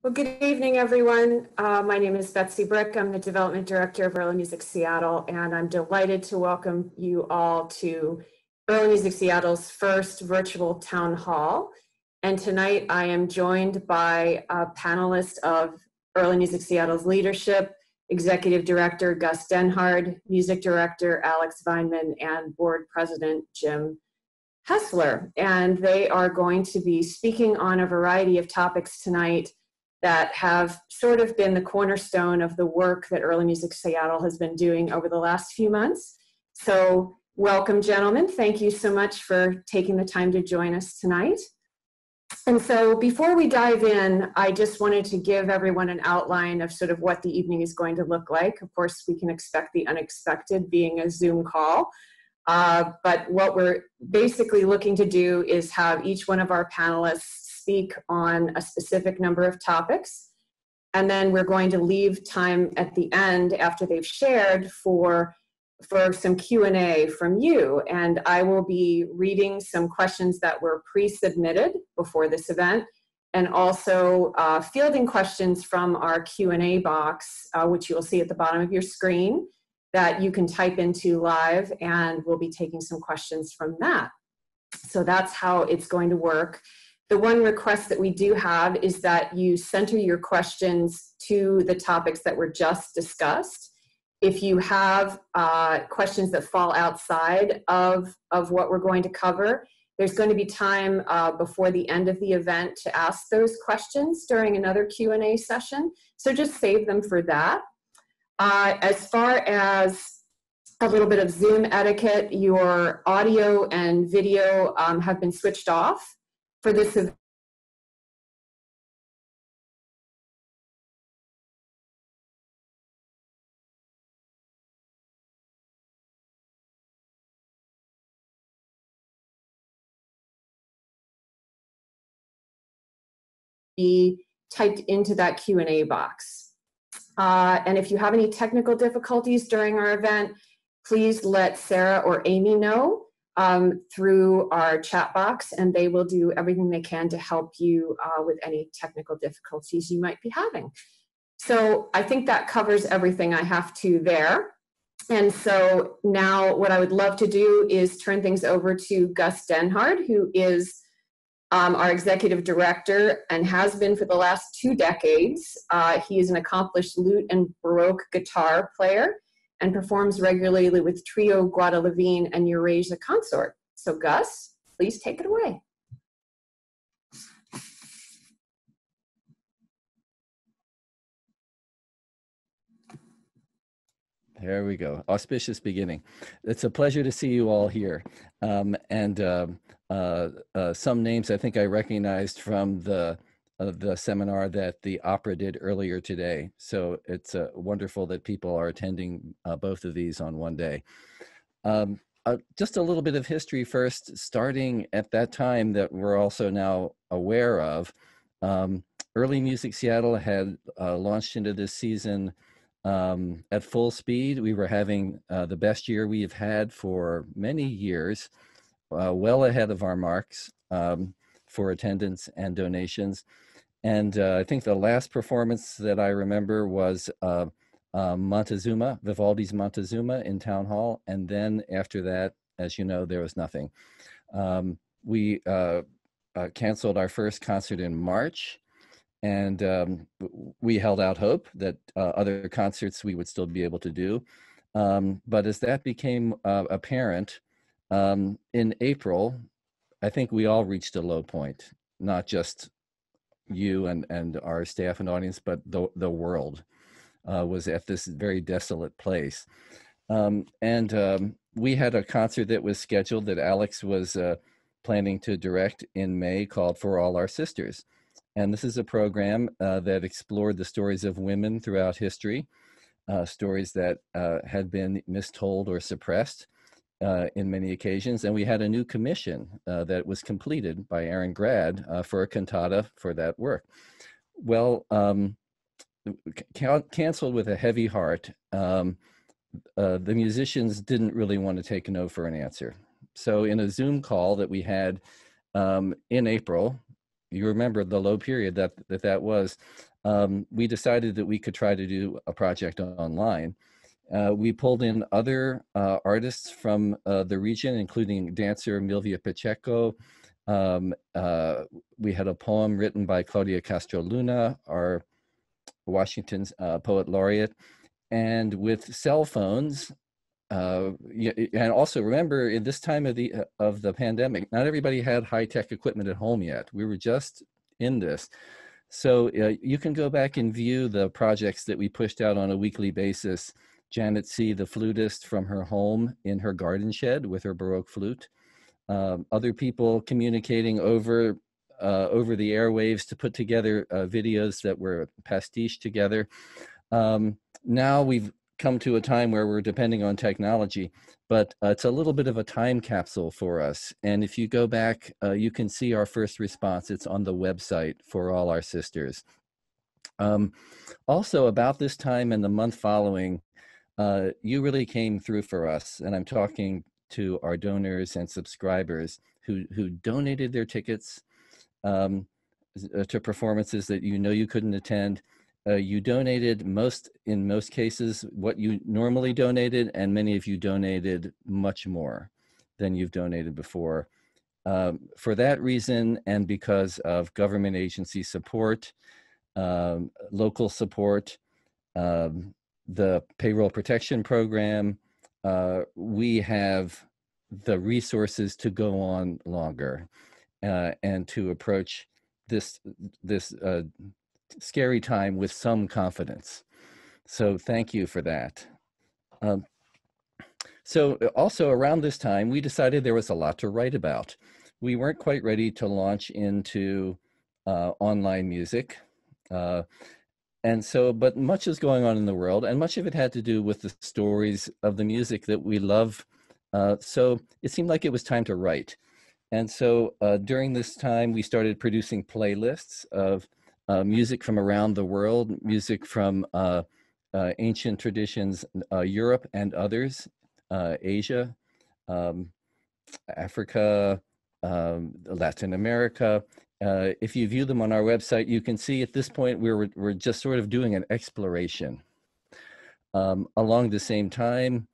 Well, good evening, everyone. My name is Betsy Brick. I'm the Development Director of Early Music Seattle, and I'm delighted to welcome you all to Early Music Seattle's first virtual town hall. And tonight I am joined by a panelist of Early Music Seattle's leadership, Executive Director Gus Denhard, Music Director Alex Weimann, and Board President Jim Hessler. And they are going to be speaking on a variety of topics tonight that have sort of been the cornerstone of the work that Early Music Seattle has been doing over the last few months. So welcome, gentlemen. Thank you so much for taking the time to join us tonight. And so before we dive in, I just wanted to give everyone an outline of sort of what the evening is going to look like. Of course, we can expect the unexpected being a Zoom call. But what we're basically looking to do is have each one of our panelists speak on a specific number of topics. And then we're going to leave time at the end after they've shared for some Q&A from you. And I will be reading some questions that were pre-submitted before this event, and also fielding questions from our Q&A box, which you will see at the bottom of your screen, that you can type into live, and we'll be taking some questions from that. So that's how it's going to work. The one request that we do have is that you center your questions to the topics that were just discussed. If you have questions that fall outside of what we're going to cover, there's going to be time before the end of the event to ask those questions during another Q&A session. So just save them for that. As far as a little bit of Zoom etiquette, your audio and video have been switched off for this event. Be typed into that Q&A box. And if you have any technical difficulties during our event, please let Sarah or Amy know through our chat box, and they will do everything they can to help you with any technical difficulties you might be having. So I think that covers everything I have to there. And so now what I would love to do is turn things over to Gus Denhard, who is our executive director and has been for the last 2 decades. He is an accomplished lute and Baroque guitar player and performs regularly with Trio Guadalavine and Eurasia Consort. So Gus, please take it away. There we go. Auspicious beginning. It's a pleasure to see you all here. Some names I think I recognized from the seminar that the opera did earlier today. So it's wonderful that people are attending both of these on one day. Just a little bit of history first, starting at that time that we're also now aware of. Early Music Seattle had launched into this season at full speed. We were having the best year we have had for many years, well ahead of our marks for attendance and donations. And I think the last performance that I remember was Montezuma, Vivaldi's Montezuma in Town Hall. And then after that, as you know, there was nothing. We canceled our first concert in March. And we held out hope that other concerts we would still be able to do. But as that became apparent, in April, I think we all reached a low point, not just you and our staff and audience, but the world was at this very desolate place. We had a concert that was scheduled that Alex was planning to direct in May called For All Our Sisters. And this is a program that explored the stories of women throughout history, stories that had been mistold or suppressed in many occasions. And we had a new commission that was completed by Aaron Grad for a cantata for that work. Well, canceled with a heavy heart, the musicians didn't really want to take no for an answer. So in a Zoom call that we had in April, you remember the low period that was, we decided that we could try to do a project online. We pulled in other artists from the region, including dancer Milvia Pacheco. We had a poem written by Claudia Castro Luna, our Washington's poet laureate. And with cell phones, and also remember, in this time of the pandemic, not everybody had high-tech equipment at home yet. We were just in this. So you can go back and view the projects that we pushed out on a weekly basis. Janet C., the flutist, from her home in her garden shed with her Baroque flute. Other people communicating over the airwaves to put together videos that were pastiche together. Now we've come to a time where we're depending on technology, but it's a little bit of a time capsule for us. And if you go back, you can see our first response. It's on the website for all our sisters. Also, about this time and the month following, you really came through for us. And I'm talking to our donors and subscribers who donated their tickets to performances that you couldn't attend. You donated in most cases what you normally donated, and many of you donated much more than you've donated before. For that reason, and because of government agency support, local support, the payroll protection program, we have the resources to go on longer and to approach this scary time with some confidence. So thank you for that. So also around this time, we decided there was a lot to write about. We weren't quite ready to launch into online music. And so, but much is going on in the world, and much of it had to do with the stories of the music that we love. So it seemed like it was time to write. And so during this time, we started producing playlists of music from around the world, music from ancient traditions, Europe and others, Asia, Africa, Latin America. If you view them on our website, you can see at this point we're just sort of doing an exploration. Along the same time,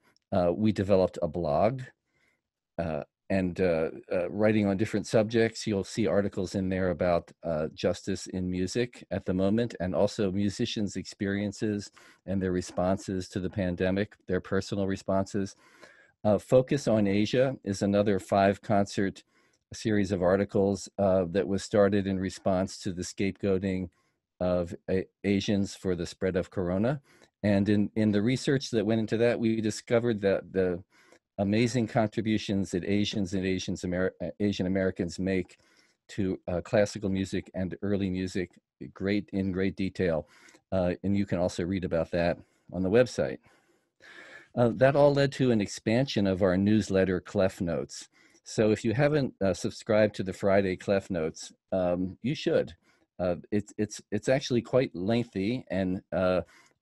we developed a blog and writing on different subjects. You'll see articles in there about justice in music at the moment, and also musicians' experiences and their responses to the pandemic, their personal responses. Focus on Asia is another 5-concert series of articles that was started in response to the scapegoating of Asians for the spread of corona. And in the research that went into that, we discovered that the amazing contributions that Asians and Asian Americans make to classical music and early music in great detail. And you can also read about that on the website. That all led to an expansion of our newsletter, Clef Notes. So if you haven't subscribed to the Friday Clef Notes, you should. It's actually quite lengthy and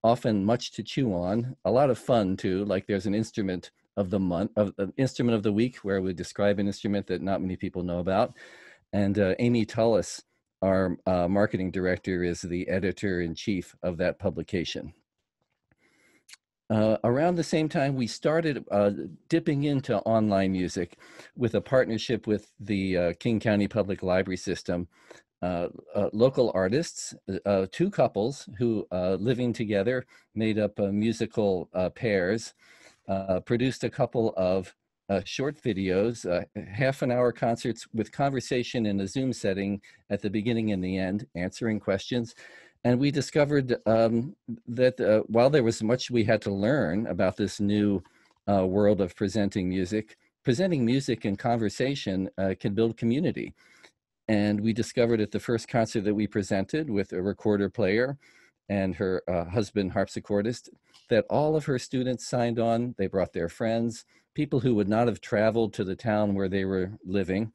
often much to chew on. A lot of fun too. Like there's an instrument of the month, instrument of the week, where we describe an instrument that not many people know about. And Amy Tullis, our marketing director, is the editor-in-chief of that publication. Around the same time, we started dipping into online music with a partnership with the King County Public Library System. Local artists, 2 couples who living together made up musical pairs, produced a couple of short videos, half-an-hour concerts with conversation in a Zoom setting at the beginning and the end, answering questions. And we discovered that while there was much we had to learn about this new world of presenting music and conversation can build community. And we discovered at the first concert that we presented with a recorder player and her husband harpsichordist that all of her students signed on. They brought their friends, people who would not have traveled to the town where they were living,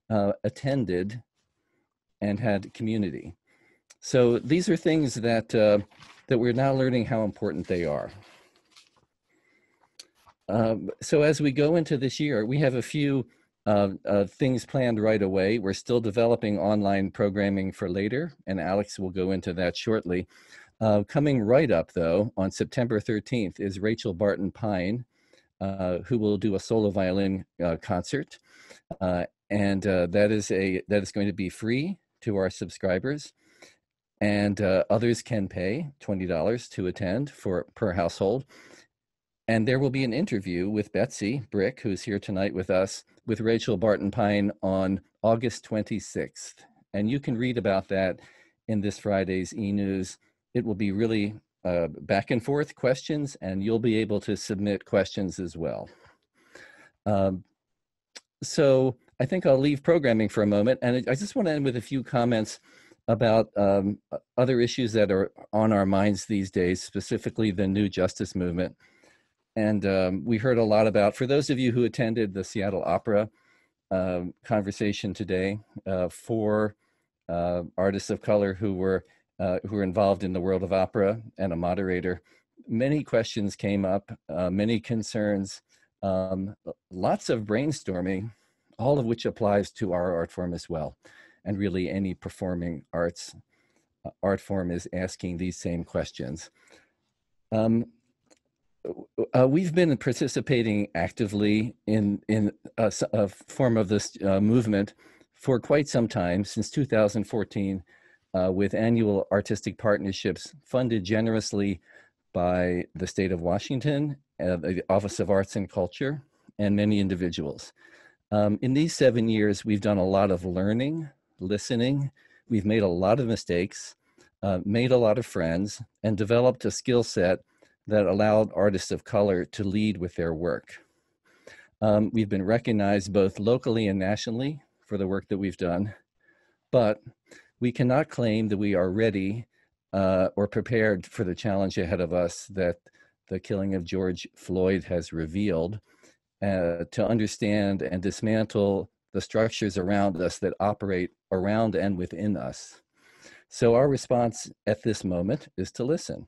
attended and had community. So these are things that that we're now learning how important they are. So as we go into this year, we have a few things planned right away. We're still developing online programming for later, and Alex will go into that shortly. Coming right up, though, on September 13th is Rachel Barton Pine, who will do a solo violin concert. And that is going to be free to our subscribers. And others can pay $20 to attend per household. And there will be an interview with Betsy Brick, who's here tonight with us, with Rachel Barton Pine on August 26th. And you can read about that in this Friday's e-news. It will be really back and forth questions, and you'll be able to submit questions as well. So I think I'll leave programming for a moment, and I just want to end with a few comments about other issues that are on our minds these days, specifically the new justice movement. And we heard a lot about, for those of you who attended the Seattle Opera conversation today, for artists of color who were involved in the world of opera, and a moderator, many questions came up, many concerns, lots of brainstorming, all of which applies to our art form as well. And really any performing arts art form is asking these same questions. We've been participating actively in a form of this movement for quite some time, since 2014, with annual artistic partnerships funded generously by the state of Washington, the Office of Arts and Culture, and many individuals. In these 7 years, we've done a lot of learning, listening. We've made a lot of mistakes, made a lot of friends, and developed a skill set that allowed artists of color to lead with their work. We've been recognized both locally and nationally for the work that we've done, but we cannot claim that we are ready or prepared for the challenge ahead of us that the killing of George Floyd has revealed, to understand and dismantle the structures around us that operate around and within us. So our response at this moment is to listen.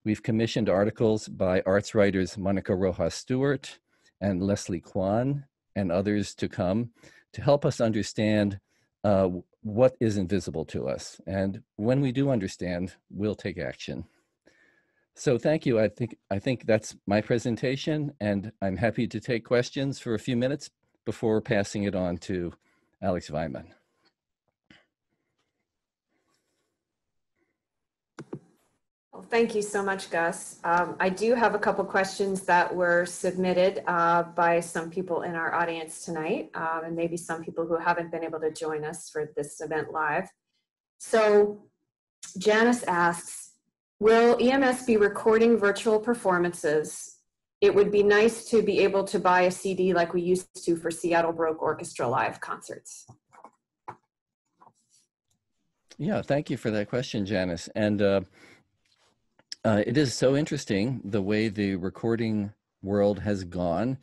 We've commissioned articles by arts writers Monica Rojas Stewart and Leslie Kwan and others to come to help us understand what is invisible to us. And when we do understand, we'll take action. So thank you. I think that's my presentation, and I'm happy to take questions for a few minutes before passing it on to Alex Weimann. Well, thank you so much, Gus. I do have a couple questions that were submitted by some people in our audience tonight, and maybe some people who haven't been able to join us for this event live. So Janice asks, will EMS be recording virtual performances? It would be nice to be able to buy a CD like we used to for Seattle Baroque Orchestra live concerts. Yeah, thank you for that question, Janice. And it is so interesting the way the recording world has gone.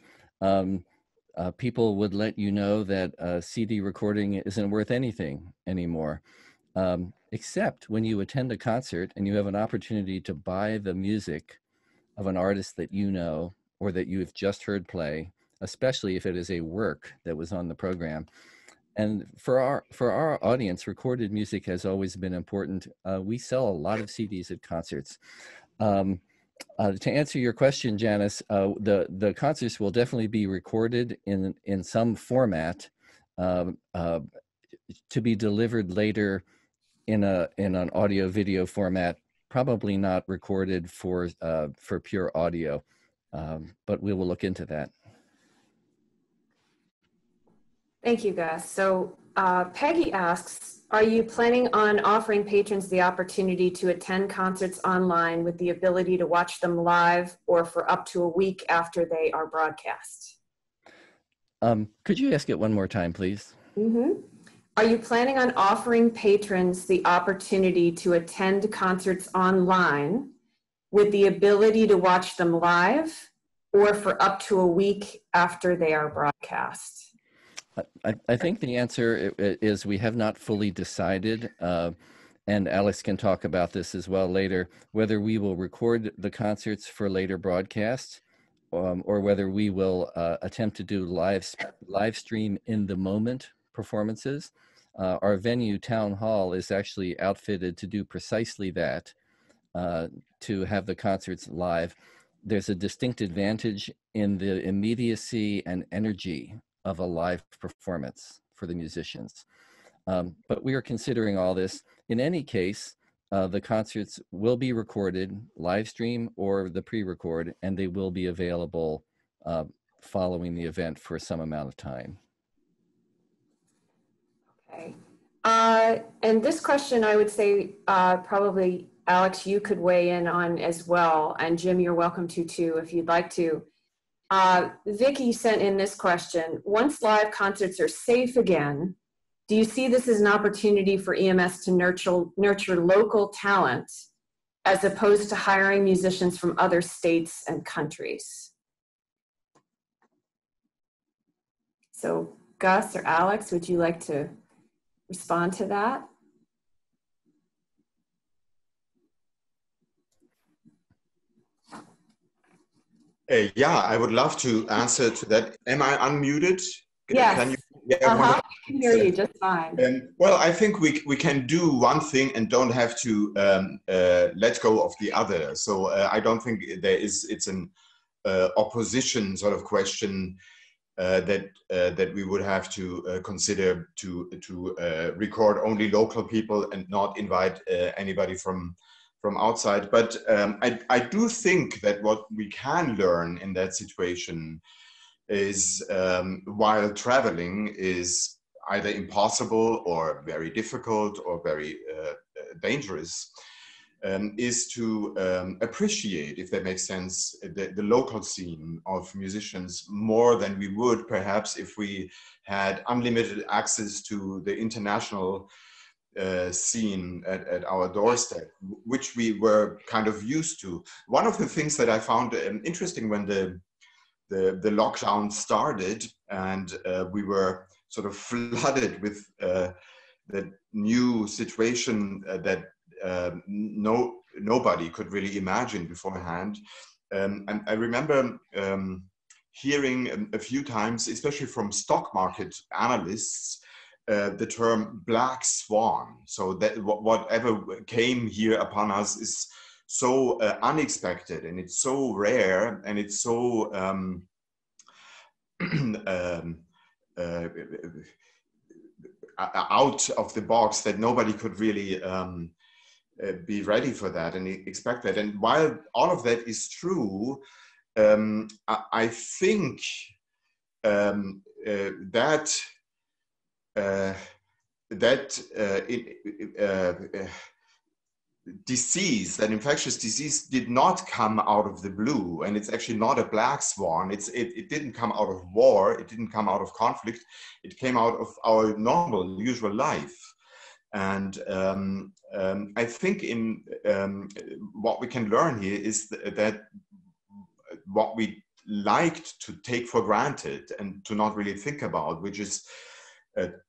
People would let you know that CD recording isn't worth anything anymore, except when you attend a concert and you have an opportunity to buy the music of an artist that you know or that you have just heard play, especially if it is a work that was on the program. And for our audience, recorded music has always been important. We sell a lot of CDs at concerts. To answer your question, Janice, the concerts will definitely be recorded in some format to be delivered later in an audio video format. Probably not recorded for pure audio, but we will look into that. Thank you, Gus. So Peggy asks, are you planning on offering patrons the opportunity to attend concerts online with the ability to watch them live or for up to a week after they are broadcast? Could you ask it one more time, please? Mm-hmm. Are you planning on offering patrons the opportunity to attend concerts online with the ability to watch them live or for up to a week after they are broadcast? I think the answer is we have not fully decided, and Alex can talk about this as well later, whether we will record the concerts for later broadcasts or whether we will attempt to do live stream in the moment performances. Our venue, Town Hall, is actually outfitted to do precisely that, to have the concerts live. There's a distinct advantage in the immediacy and energy of a live performance for the musicians. But we are considering all this. In any case, the concerts will be recorded, live stream or the pre-record, and they will be available following the event for some amount of time. Okay. And this question, I would say probably, Alex, you could weigh in on as well. And Jim, you're welcome to too, if you'd like to. Vicky sent in this question: once live concerts are safe again, do you see this as an opportunity for EMS to nurture local talent as opposed to hiring musicians from other states and countries? So Gus or Alex, would you like to respond to that? Yeah, I would love to answer to that. Am I unmuted? Yes. Can you? Yeah, I can hear you just fine. Well, I think we can do one thing and don't have to let go of the other. So I don't think it's an opposition sort of question that we would have to consider to record only local people and not invite anybody from outside. But I do think that what we can learn in that situation is, while traveling is either impossible or very difficult or very dangerous, is to appreciate, if that makes sense, the local scene of musicians more than we would perhaps if we had unlimited access to the international scene at our doorstep, which we were kind of used to. One of the things that I found interesting when the lockdown started and we were sort of flooded with the new situation that nobody could really imagine beforehand. And I remember hearing a few times, especially from stock market analysts, the term black swan. So that whatever came here upon us is so unexpected, and it's so rare, and it's so out of the box that nobody could really be ready for that and expect that. And while all of that is true, I think disease, that infectious disease, did not come out of the blue, and it's actually not a black swan. It didn't come out of war, it didn't come out of conflict, it came out of our normal, usual life. And I think in what we can learn here is that what we liked to take for granted and to not really think about, which is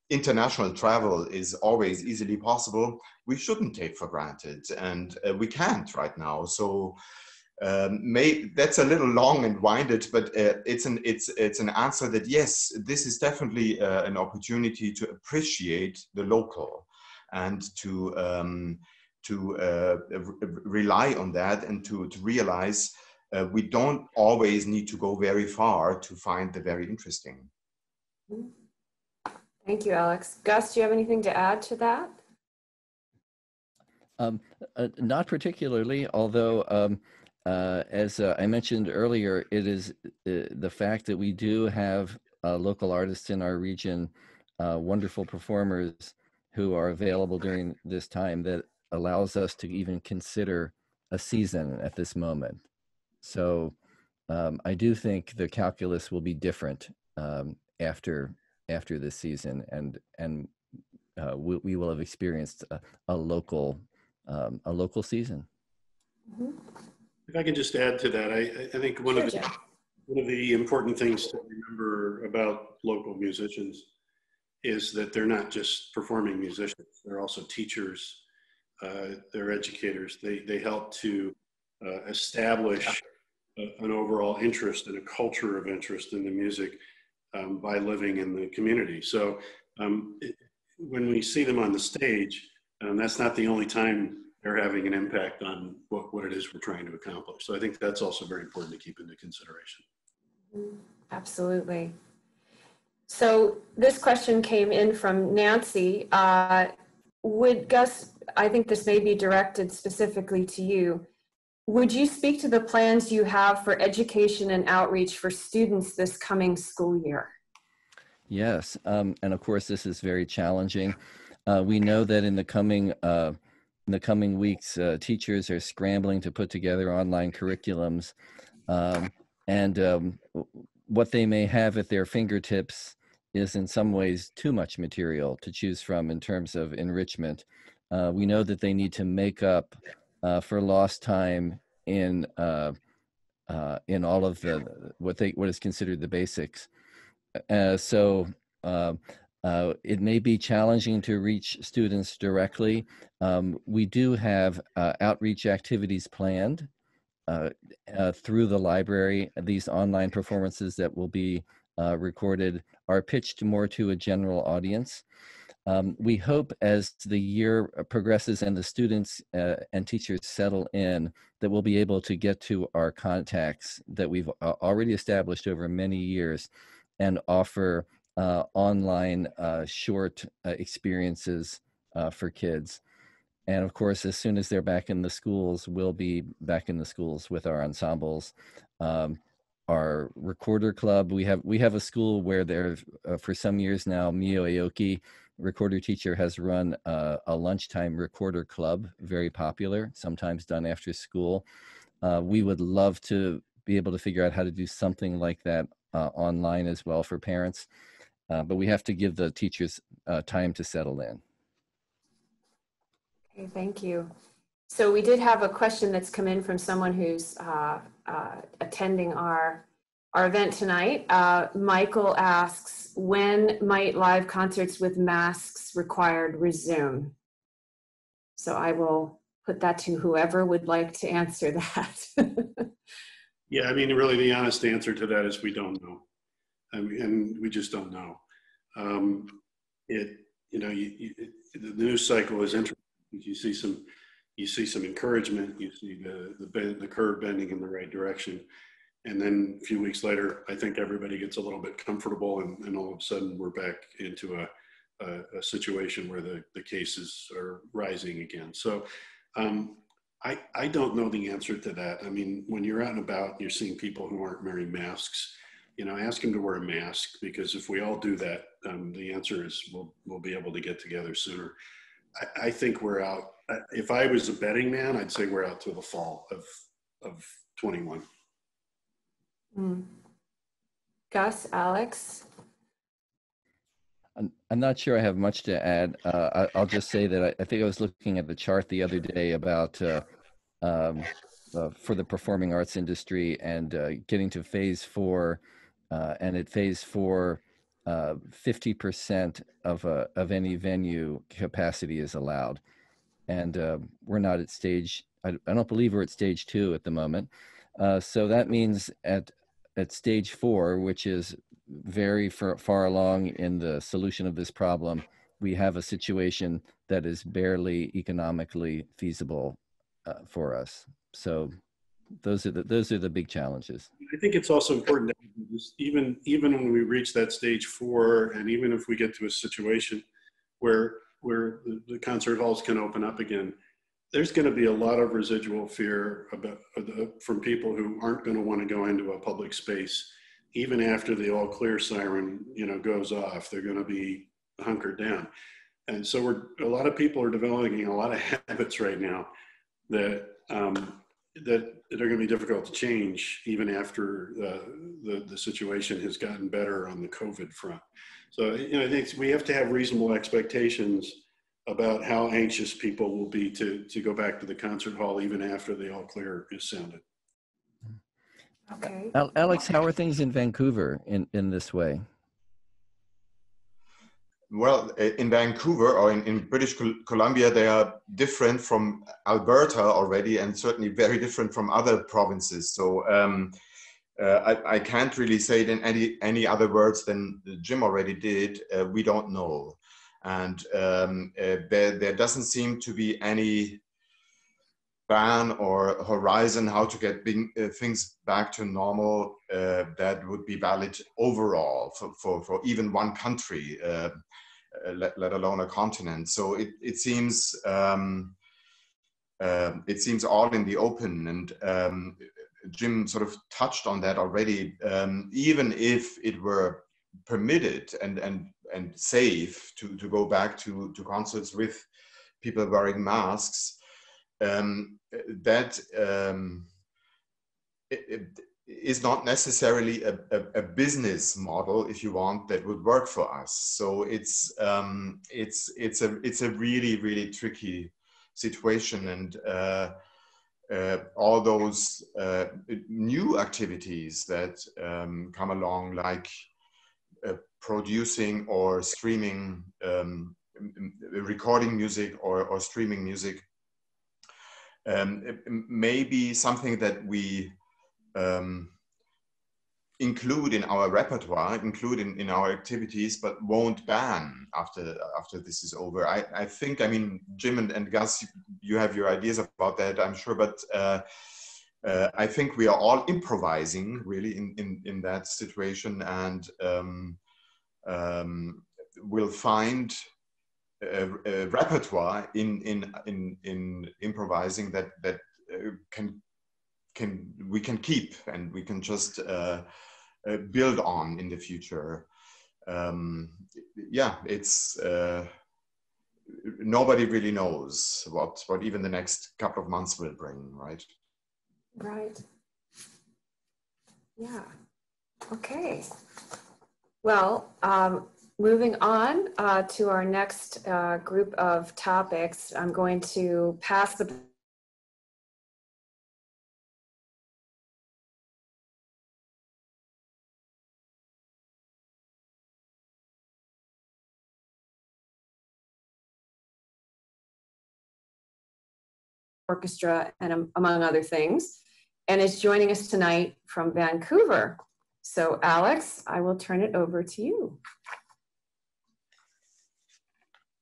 international travel is always easily possible, we shouldn't take for granted, and we can't right now. So that's a little long and winded, but it's an answer that yes, this is definitely an opportunity to appreciate the local and to rely on that, and to realize we don't always need to go very far to find the very interesting. Thank you, Alex. Gus, do you have anything to add to that? Not particularly, although as I mentioned earlier, it is the fact that we do have local artists in our region, wonderful performers who are available during this time, that allows us to even consider a season at this moment. So I do think the calculus will be different after this season, and we will have experienced a local season. Mm-hmm. If I can just add to that, I think one of the important things to remember about local musicians is that they're not just performing musicians, they're also teachers, they're educators. They help to establish an overall interest and a culture of interest in the music by living in the community. So when we see them on the stage, that's not the only time they're having an impact on what it is we're trying to accomplish. So I think that's also very important to keep into consideration. Absolutely. So this question came in from Nancy. Would Gus, I think this may be directed specifically to you, would you speak to the plans you have for education and outreach for students this coming school year? Yes, and of course this is very challenging. We know that in the coming weeks, teachers are scrambling to put together online curriculums, and what they may have at their fingertips is in some ways too much material to choose from in terms of enrichment. We know that they need to make up for lost time in all of what is considered the basics. So it may be challenging to reach students directly. We do have outreach activities planned through the library. These online performances that will be recorded are pitched more to a general audience. We hope as the year progresses and the students and teachers settle in that we'll be able to get to our contacts that we've already established over many years and offer online short experiences for kids. And of course, as soon as they're back in the schools, we'll be back in the schools with our ensembles. Our recorder club, we have a school where there, for some years now, Mio Aoki, recorder teacher, has run a lunchtime recorder club, very popular, sometimes done after school. We would love to be able to figure out how to do something like that online as well for parents, but we have to give the teachers time to settle in. Okay, thank you. So we did have a question that's come in from someone who's attending our event tonight. Michael asks, when might live concerts with masks required resume? So I will put that to whoever would like to answer that. Yeah, I mean, really the honest answer to that is we don't know. I mean, and we just don't know. The news cycle is interesting. You see some encouragement. You see the curve bending in the right direction, and then a few weeks later, I think everybody gets a little bit comfortable, and all of a sudden we're back into a situation where the cases are rising again. So I don't know the answer to that. I mean, when you're out and about, and you're seeing people who aren't wearing masks. Ask them to wear a mask, because if we all do that, the answer is we'll be able to get together sooner. I think we're out. If I was a betting man, I'd say we're out till the fall of 21. Gus, Alex? I'm not sure I have much to add. I'll just say that I think I was looking at the chart the other day about for the performing arts industry and getting to phase 4, and at phase 4, 50% of any venue capacity is allowed, and we're not at stage. I don't believe we're at stage 2 at the moment. So that means at stage 4, which is very far along in the solution of this problem, we have a situation that is barely economically feasible for us. So those are the big challenges. I think it's also important that even when we reach that stage 4, and even if we get to a situation where the concert halls can open up again, there's going to be a lot of residual fear from people who aren't going to want to go into a public space. Even after the all clear siren, goes off, they're going to be hunkered down. And so a lot of people are developing a lot of habits right now that are going to be difficult to change even after the situation has gotten better on the COVID front. So, I think we have to have reasonable expectations about how anxious people will be to go back to the concert hall even after the all clear is sounded. Okay. Alex, how are things in Vancouver in this way? well, in Vancouver or in British Columbia, they are different from Alberta already, and certainly very different from other provinces. So I can't really say it in any other words than Jim already did. We don't know, and there doesn't seem to be any ban or horizon how to get things back to normal that would be valid overall for even one country, let alone a continent. So it seems all in the open, and Jim sort of touched on that already. Even if it were permitted and safe to go back to concerts with people wearing masks, that is not necessarily a business model, if you want, that would work for us. So it's a really tricky situation, and all those new activities that come along, like producing or streaming, recording music or streaming music, may be something that we include in our repertoire, include in our activities, but won't ban after this is over. I think, I mean, Jim and Gus, you have your ideas about that, I'm sure, but I think we are all improvising really in that situation, and we'll find a repertoire in improvising that we can keep, and we can just build on in the future. Yeah, it's nobody really knows what even the next couple of months will bring, right? Right. Yeah. Okay. Well, moving on to our next group of topics, I'm going to pass the orchestra, and among other things, and is joining us tonight from Vancouver. So Alex, I will turn it over to you.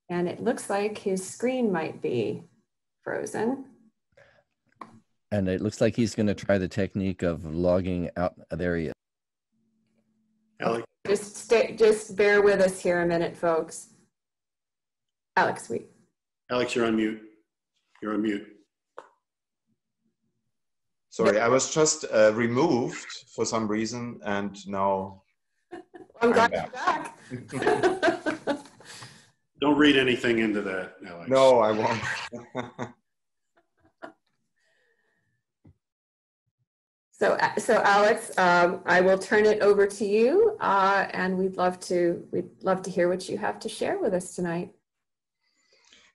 And it looks like his screen might be frozen. And it looks like he's going to try the technique of logging out. There he is. Alex. Just bear with us here a minute, folks. Alex, Alex, you're on mute. You're on mute. Sorry, I was just removed for some reason, and now I'm glad you're back. Don't read anything into that, Alex. No, I won't. So Alex, I will turn it over to you, and we'd love to hear what you have to share with us tonight.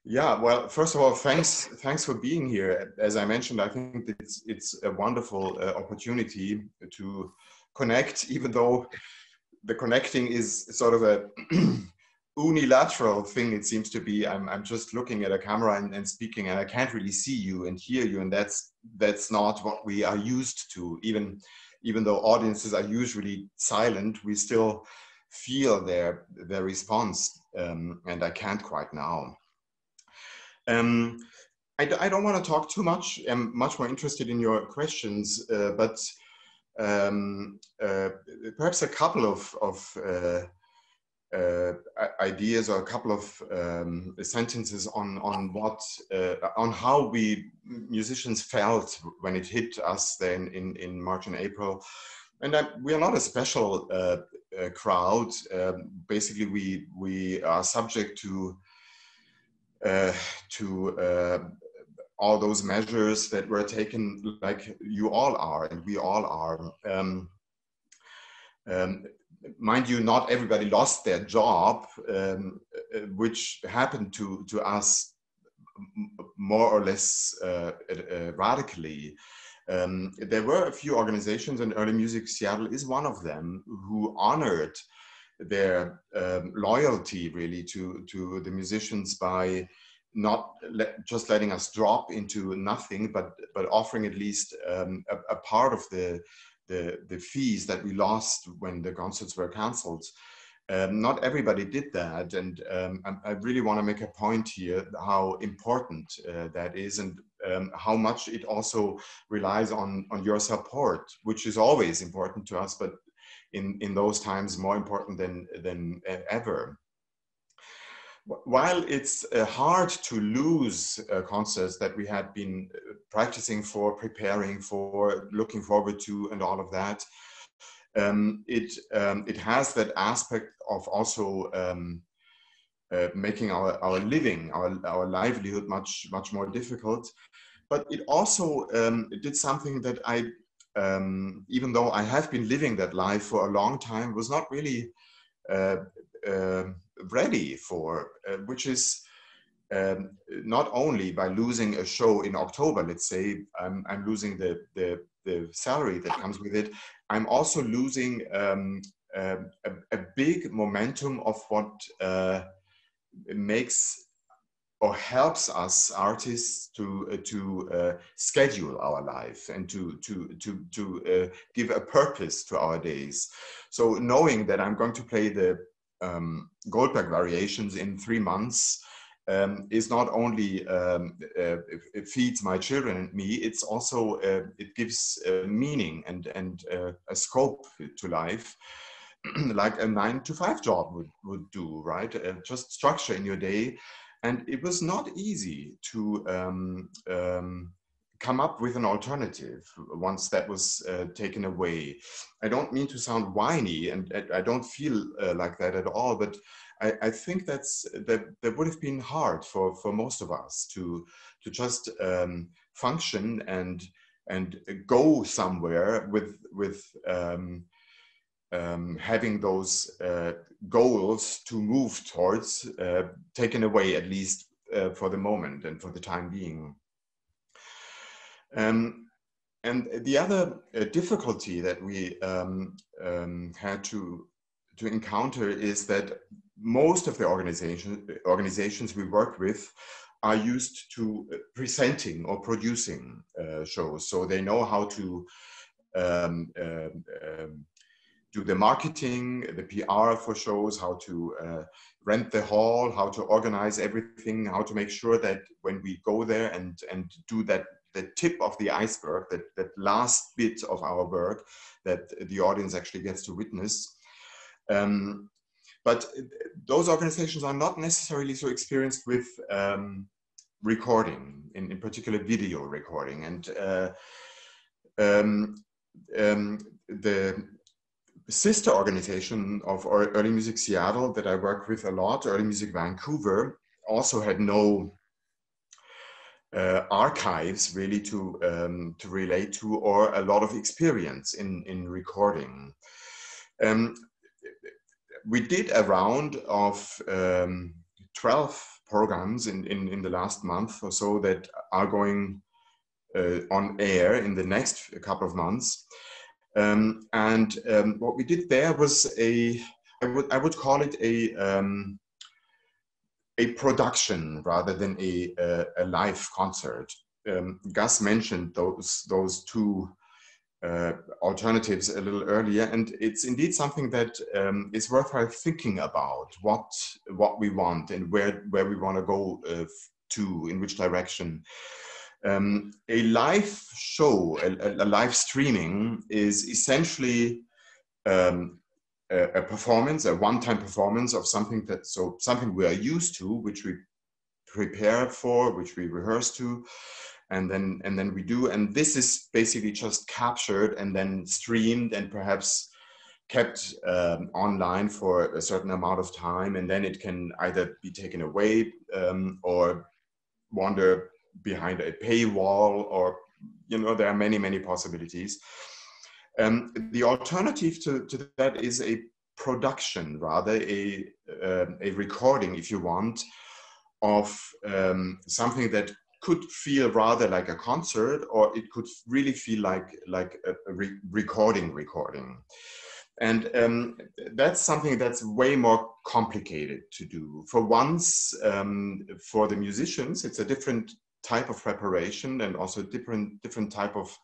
Yeah, well, first of all, thanks for being here. As I mentioned, I think it's a wonderful opportunity to connect, even though the connecting is sort of a unilateral thing. It seems to be. I'm just looking at a camera and speaking, and I can't really see you and hear you, and that's not what we are used to. Even though audiences are usually silent, we still feel their response, and I can't quite now. I don't want to talk too much. I'm much more interested in your questions, but perhaps a couple of ideas or a couple of sentences on how we musicians felt when it hit us then in March and April. And we are not a special crowd. Basically, we are subject to all those measures that were taken, like you all are, and we all are. Mind you, not everybody lost their job, which happened to us more or less radically. There were a few organizations, and Early Music Seattle is one of them, who honored their loyalty really to the musicians by not just letting us drop into nothing, but offering at least a part of the fees that we lost when the concerts were cancelled. Not everybody did that, and I really want to make a point here how important that is, and how much it also relies on your support, which is always important to us, but in those times more important than ever. While it's hard to lose concerts that we had been practicing for, preparing for, looking forward to, and all of that, it has that aspect of also making our living, our livelihood much more difficult. But it also did something that I, even though I have been living that life for a long time, was not really ready for, which is not only by losing a show in October, let's say, I'm losing the salary that comes with it. I'm also losing a big momentum of what makes or helps us artists to schedule our life and to give a purpose to our days. So knowing that I'm going to play the Goldberg variations in 3 months is not only it feeds my children and me, it's also it gives meaning and a scope to life, like a 9-to-5 job would do, right? Just structure in your day. And it was not easy to come up with an alternative once that was taken away. I don't mean to sound whiny, and I don't feel like that at all, but I think that would have been hard for most of us to just function and go somewhere with having those goals to move towards taken away, at least for the moment and for the time being. And the other difficulty that we had to encounter is that most of the organizations we work with are used to presenting or producing shows, so they know how to do the marketing, the PR for shows, how to rent the hall, how to organize everything, how to make sure that when we go there and do that, the tip of the iceberg, that last bit of our work that the audience actually gets to witness. But those organizations are not necessarily so experienced with recording, in particular video recording. And the sister organization of Early Music Seattle that I work with a lot, Early Music Vancouver, also had no archives really to relate to, or a lot of experience in recording. We did a round of 12 programs in the last month or so that are going on air in the next couple of months. What we did there was I would call it a production rather than a live concert. Gus mentioned those two alternatives a little earlier, and it's indeed something that is worthwhile thinking about, what we want and where we want to go to, in which direction. A live show, a live streaming, is essentially a performance, a one-time performance of something something we are used to, which we prepare for, which we rehearse to, and then we do. And this is basically just captured and then streamed and perhaps kept online for a certain amount of time, and then it can either be taken away or wander behind a paywall, or there are many possibilities. The alternative to that is a production, rather a recording, if you want, of something that could feel rather like a concert, or it could really feel like a recording. And that's something that's way more complicated to do. For once, for the musicians, it's a different type of preparation and also different type of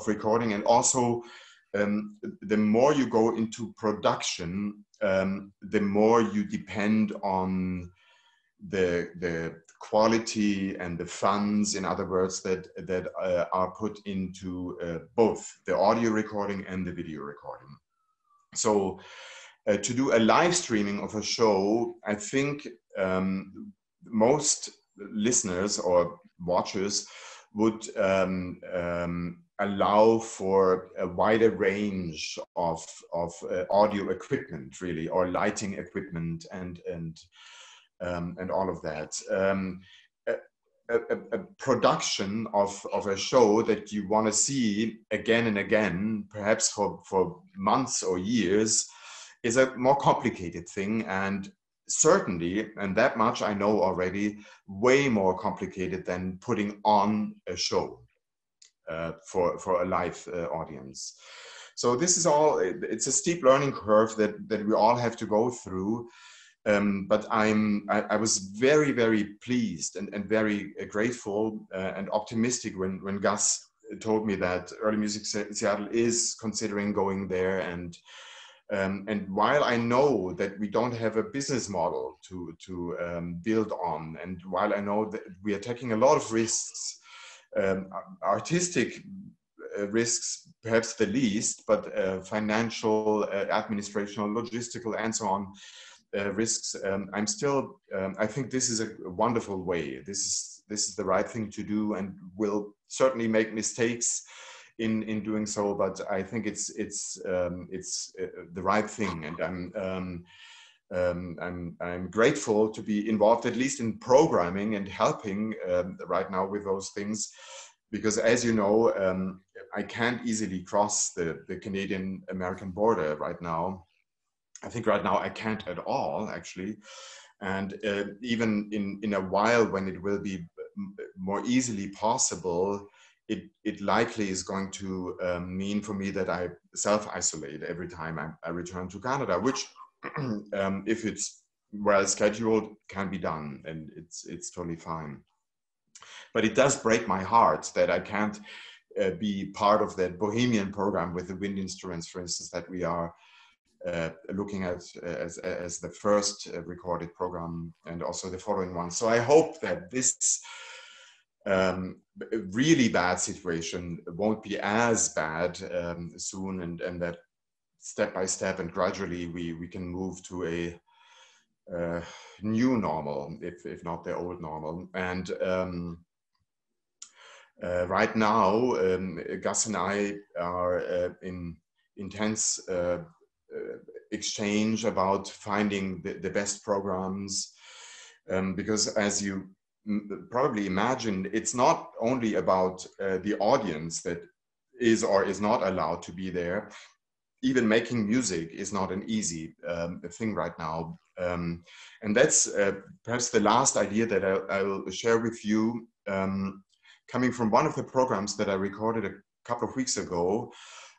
recording. And also, the more you go into production, the more you depend on the quality and the funds, in other words, that are put into both the audio recording and the video recording. So to do a live streaming of a show, I think most listeners or watchers would allow for a wider range of audio equipment, really, or lighting equipment and all of that. A production of a show that you want to see again and again, perhaps for months or years, is a more complicated thing, and certainly, and that much I know already, way more complicated than putting on a show for a live audience. So this is all, it's a steep learning curve that we all have to go through. But I was very, very pleased and very grateful and optimistic when Gus told me that Early Music Seattle is considering going there. And while I know that we don't have a business model to build on, and while I know that we are taking a lot of risks, artistic risks perhaps the least, but financial, administrational, logistical, and so on, risks, I'm still, I think this is a wonderful way. This is the right thing to do, and will certainly make mistakes in doing so, but I think it's the right thing, and I'm grateful to be involved, at least in programming and helping right now with those things, because as you know, I can't easily cross the Canadian-American border right now. I think right now I can't at all, actually. And even in a while when it will be more easily possible, it likely is going to mean for me that I self-isolate every time I return to Canada, which if it's well scheduled, can be done, and it's totally fine. But it does break my heart that I can't be part of that Bohemian program with the wind instruments, for instance, that we are looking at as the first recorded program, and also the following one. So I hope that this really bad situation won't be as bad soon, and that step by step and gradually we can move to a new normal, if not the old normal. And right now, Gus and I are in intense exchange about finding the best programs, because as you probably imagine, it's not only about the audience that is or is not allowed to be there. Even making music is not an easy thing right now. And that's perhaps the last idea that I will share with you, coming from one of the programs that I recorded a couple of weeks ago.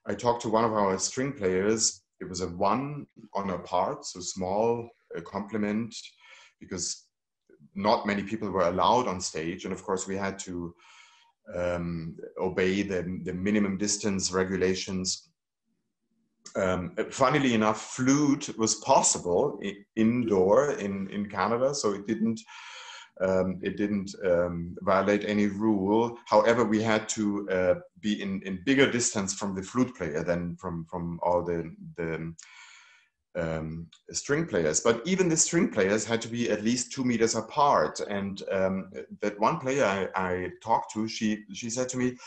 I talked to one of our string players. It was a one on a part, so small complement, because not many people were allowed on stage. And of course we had to obey the minimum distance regulations. Funnily enough, flute was possible indoor in Canada, so it didn't violate any rule. However, we had to be in bigger distance from the flute player than from all the string players. But even the string players had to be at least 2 meters apart. And that one player I talked to, she said to me,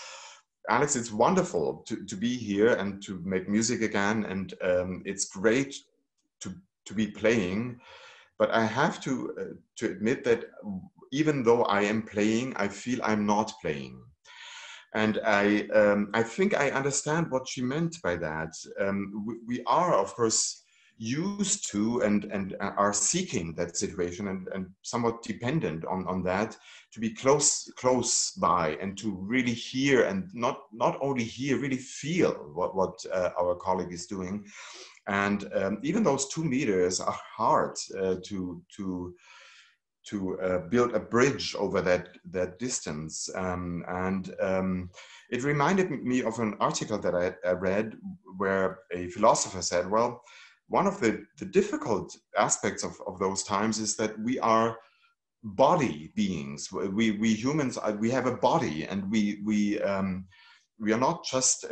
Alex, it's wonderful to be here and to make music again, and it's great to be playing. But I have to admit that even though I am playing, I feel I'm not playing. And I think I understand what she meant by that. We are, of course, used to and are seeking that situation and somewhat dependent on that, to be close by and to really hear, and not only hear, really feel what our colleague is doing. And even those 2 meters are hard to build a bridge over that distance. It reminded me of an article that I read where a philosopher said, well, one of the difficult aspects of those times is that we are body beings. We humans, we have a body, and we are not just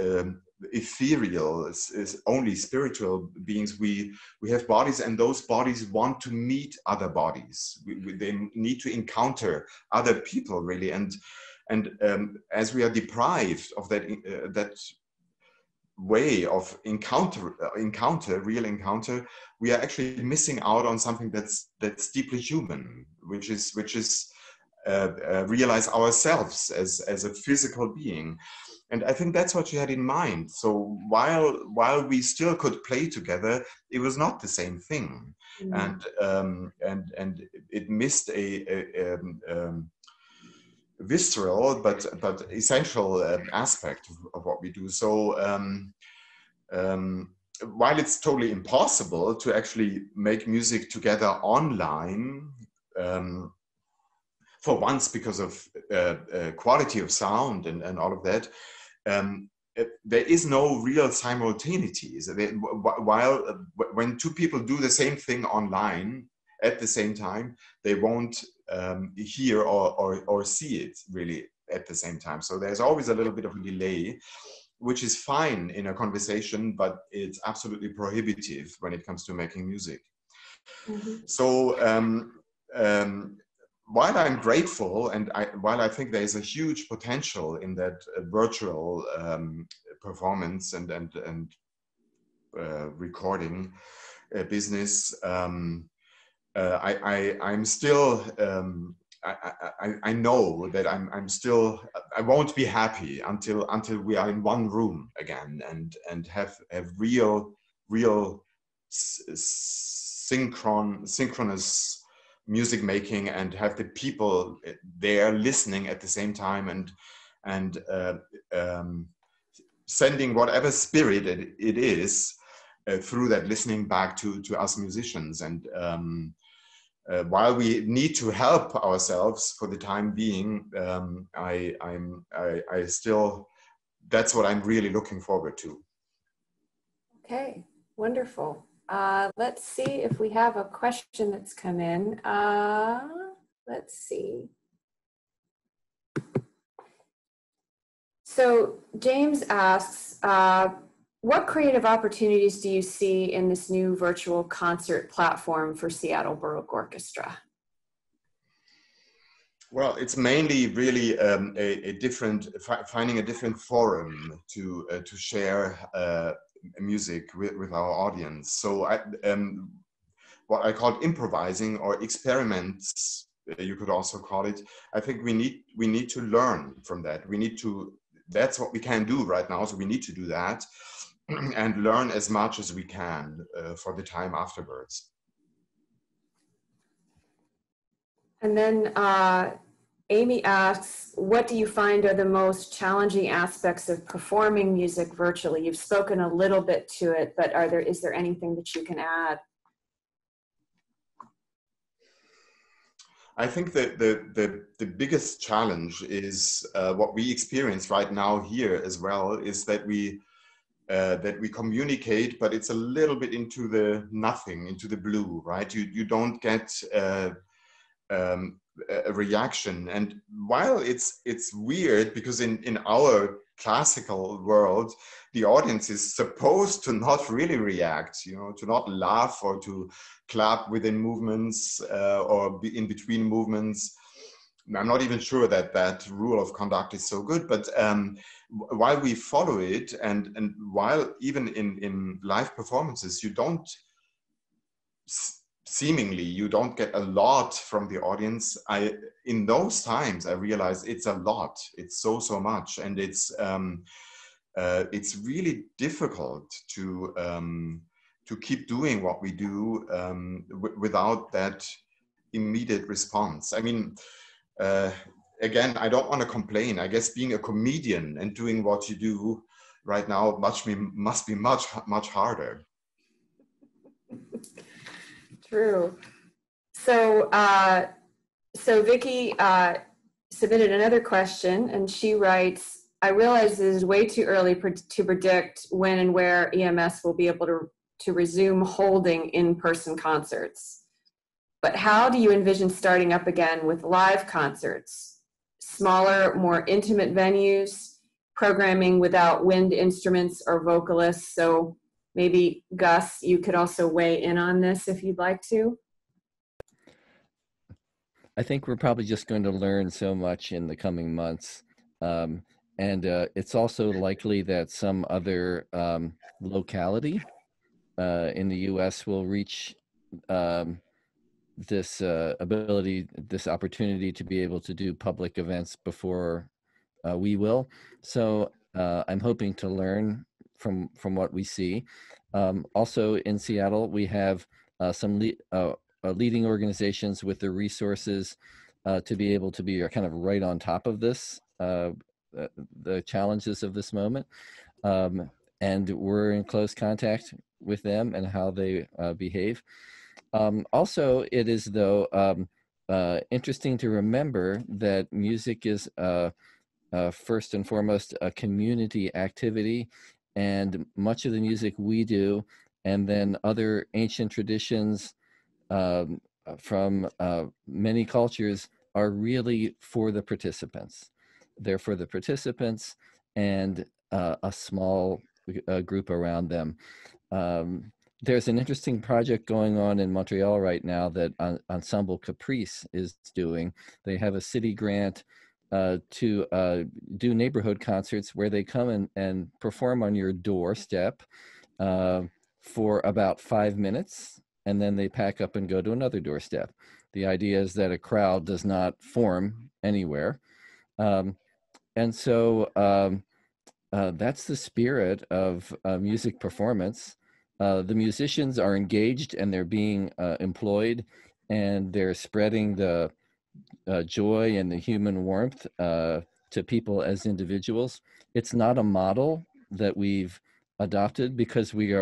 ethereal, is only spiritual beings. We have bodies, and those bodies want to meet other bodies. They need to encounter other people, really. And as we are deprived of that way of real encounter, we are actually missing out on something that's deeply human, which is realize ourselves as a physical being. And I think that's what you had in mind. So while we still could play together, it was not the same thing. Mm-hmm. And it missed a visceral but essential aspect of what we do. So while it's totally impossible to actually make music together online, for once, because of quality of sound and all of that, there is no real simultaneity. So when 2 people do the same thing online at the same time, they won't hear or see it really at the same time. So there's always a little bit of a delay, which is fine in a conversation, but it's absolutely prohibitive when it comes to making music. Mm-hmm. So while I'm grateful, and while I think there is a huge potential in that virtual performance and recording business, I'm still I know that I'm still, I won't be happy until we are in one room again and have real synchronous music making, and have the people there listening at the same time and sending whatever spirit it is through that listening back to us musicians. And while we need to help ourselves for the time being, I still, that's what I'm really looking forward to. Okay, wonderful. Let's see if we have a question that's come in. Let's see. So James asks, what creative opportunities do you see in this new virtual concert platform for Seattle Baroque Orchestra? Well, it's mainly really finding a different forum to share music with our audience. So what I call improvising or experiments, you could also call it. I think we need to learn from that. That's what we can do right now. So we need to do that and learn as much as we can for the time afterwards. And then Amy asks, what do you find are the most challenging aspects of performing music virtually? You've spoken a little bit to it, but is there anything that you can add? I think that the biggest challenge is what we experience right now here as well, is that we communicate, but it's a little bit into the nothing, into the blue, right? You don't get a reaction. And while it's weird, because in our classical world, the audience is supposed to not really react, to not laugh or to clap within movements or in between movements. I'm not even sure that rule of conduct is so good, but while we follow it, and while even in live performances, you don't get a lot from the audience. In those times, I realized it's a lot. It's so much, and it's really difficult to keep doing what we do without that immediate response. I mean, again, I don't want to complain. I guess being a comedian and doing what you do right now must be much harder. through. So, so Vicki submitted another question, and she writes, I realize it is way too early to predict when and where EMS will be able to resume holding in-person concerts. But how do you envision starting up again with live concerts? Smaller, more intimate venues, programming without wind instruments or vocalists? So maybe Gus, you could also weigh in on this if you'd like to. I think we're probably just going to learn so much in the coming months. And it's also likely that some other locality in the US will reach this this opportunity to be able to do public events before we will. So I'm hoping to learn from what we see. Also in Seattle, we have some leading organizations with the resources to be able to be kind of right on top of this, the challenges of this moment. And we're in close contact with them and how they behave. Also, it is, though, interesting to remember that music is first and foremost a community activity, and much of the music we do, and then other ancient traditions from many cultures are really for the participants. They're for the participants and a small group around them. There's an interesting project going on in Montreal right now that Ensemble Caprice is doing. They have a city grant to do neighborhood concerts where they come and perform on your doorstep for about 5 minutes, and then they pack up and go to another doorstep. The idea is that a crowd does not form anywhere. And so that's the spirit of music performance. The musicians are engaged and they're being employed, and they're spreading the joy and the human warmth to people as individuals. It's not a model that we've adopted because we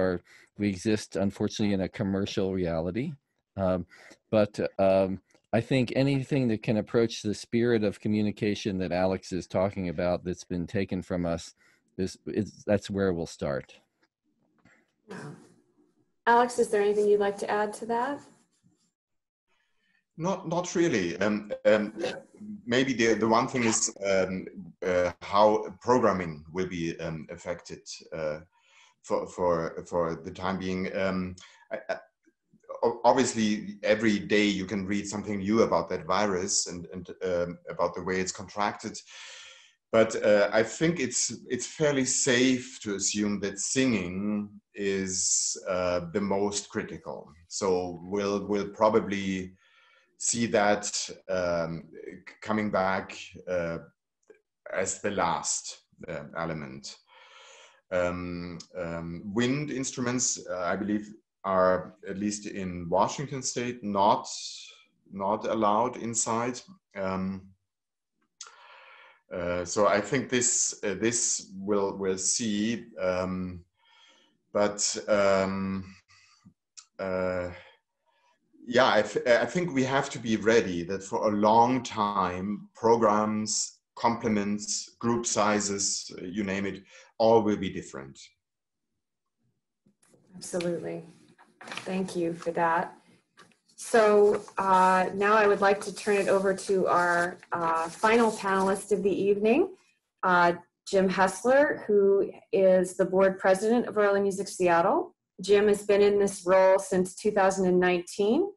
exist, unfortunately, in a commercial reality. But I think anything that can approach the spirit of communication that Alex is talking about that's been taken from us, that's where we'll start. Alex, is there anything you'd like to add to that? Not really. Maybe the one thing is how programming will be affected for the time being. Obviously, every day you can read something new about that virus and about the way it's contracted. But I think it's fairly safe to assume that singing is the most critical. So we'll probably see that coming back as the last element. Wind instruments, I believe, are, at least in Washington State, not allowed inside. So I think this we'll see, but yeah, I think we have to be ready that for a long time, programs, complements, group sizes, you name it, all will be different. Absolutely. Thank you for that. So now I would like to turn it over to our final panelist of the evening, Jim Hessler, who is the board president of Early Music Seattle. Jim has been in this role since 2019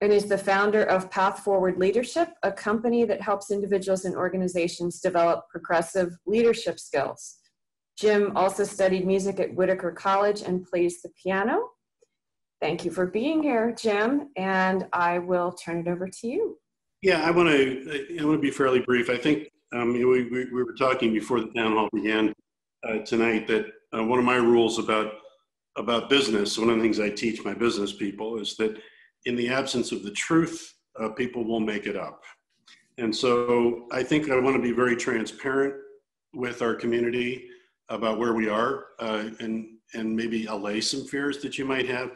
and is the founder of Path Forward Leadership, a company that helps individuals and organizations develop progressive leadership skills. Jim also studied music at Whitaker College and plays the piano. Thank you for being here, Jim, and I will turn it over to you. Yeah, I want to be fairly brief. I think we were talking before the town hall began tonight that one of my rules about business, one of the things I teach my business people is that in the absence of the truth, people will make it up. And so I think I want to be very transparent with our community about where we are and maybe allay some fears that you might have.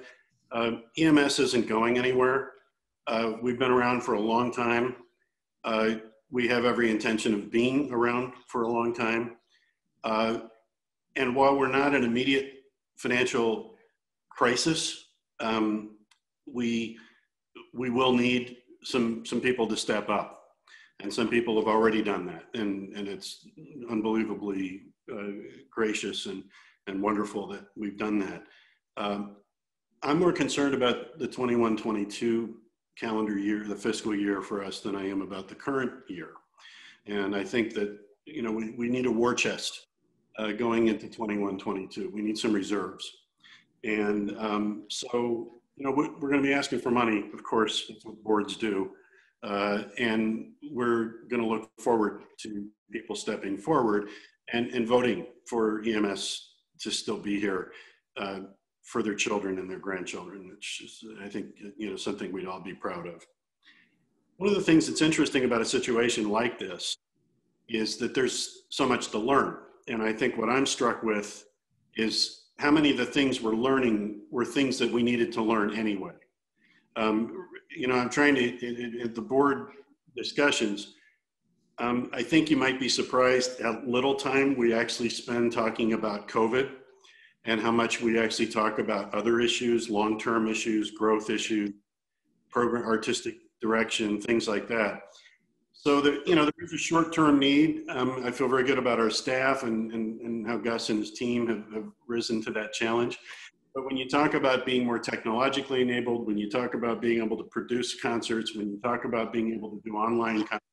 EMS isn't going anywhere. We've been around for a long time. We have every intention of being around for a long time. And while we're not an immediate financial crisis, we will need some people to step up. And some people have already done that. And it's unbelievably gracious and wonderful that we've done that. I'm more concerned about the 21-22 calendar year, the fiscal year for us, than I am about the current year. And I think that, you know, we need a war chest going into 21-22. We need some reserves. And so, you know, we're going to be asking for money, of course, that's what boards do. And we're going to look forward to people stepping forward and voting for EMS to still be here for their children and their grandchildren, which is, I think, you know, something we'd all be proud of. One of the things that's interesting about a situation like this is that there's so much to learn. And I think what I'm struck with is how many of the things we're learning were things that we needed to learn anyway. You know, I'm trying to, at the board discussions, I think you might be surprised how little time we actually spend talking about COVID and how much we actually talk about other issues, long-term issues, growth issues, program, artistic direction, things like that. So that, you know, there is a short-term need. I feel very good about our staff and how Gus and his team have risen to that challenge. But when you talk about being more technologically enabled, when you talk about being able to produce concerts, when you talk about being able to do online concerts,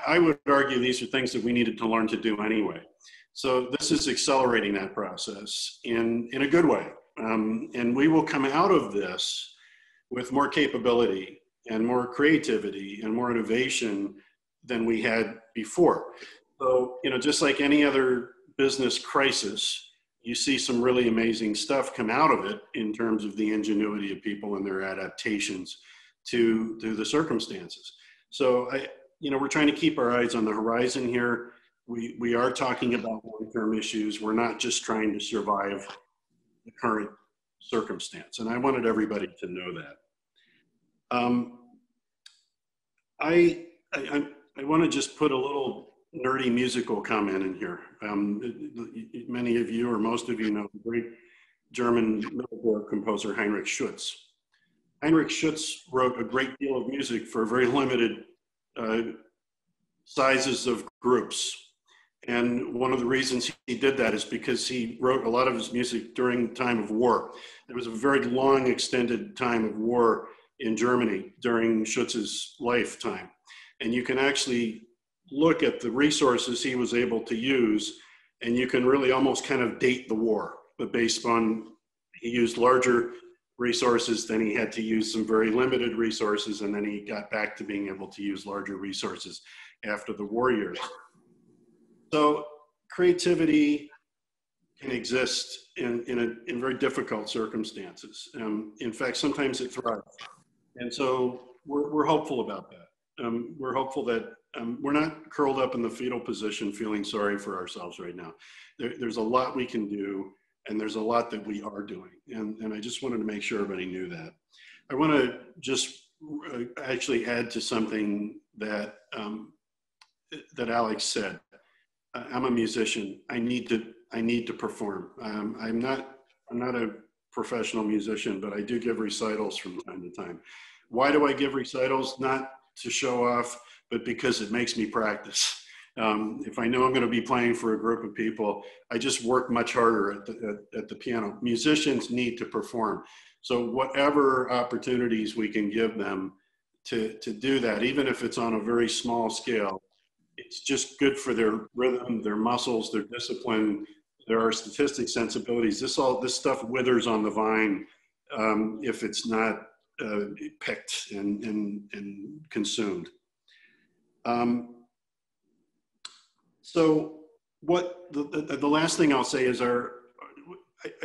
I would argue these are things that we needed to learn to do anyway. So this is accelerating that process in a good way. And we will come out of this with more capability and more creativity and more innovation than we had before. So, you know, just like any other business crisis, you see some really amazing stuff come out of it in terms of the ingenuity of people and their adaptations to the circumstances. So, you know, we're trying to keep our eyes on the horizon here. We are talking about long-term issues. We're not just trying to survive the current circumstance. And I wanted everybody to know that. I want to just put a little nerdy musical comment in here. Many of you, or most of you, know the great German metalcore composer Heinrich Schütz. Heinrich Schütz wrote a great deal of music for very limited sizes of groups. And one of the reasons he did that is because he wrote a lot of his music during the time of war. There was a very long, extended time of war in Germany during Schütz's lifetime. And you can actually look at the resources he was able to use, and you can really almost kind of date the war, but based on, he used larger resources, then he had to use some very limited resources, and then he got back to being able to use larger resources after the war years. So creativity can exist in very difficult circumstances. In fact, sometimes it thrives. And so we're hopeful about that. We're hopeful that we're not curled up in the fetal position feeling sorry for ourselves right now. There's a lot we can do, and there's a lot that we are doing. And I just wanted to make sure everybody knew that. I want to just actually add to something that, that Alex said. I'm a musician. I need to perform. I'm not a professional musician, but I do give recitals from time to time. Why do I give recitals? Not to show off, but because it makes me practice. If I know I'm going to be playing for a group of people, I just work much harder at the piano. Musicians need to perform. So whatever opportunities we can give them to do that, even if it's on a very small scale, it's just good for their rhythm, their muscles, their discipline, their artistic sensibilities. This stuff withers on the vine if it's not picked and consumed. So what the last thing I'll say is I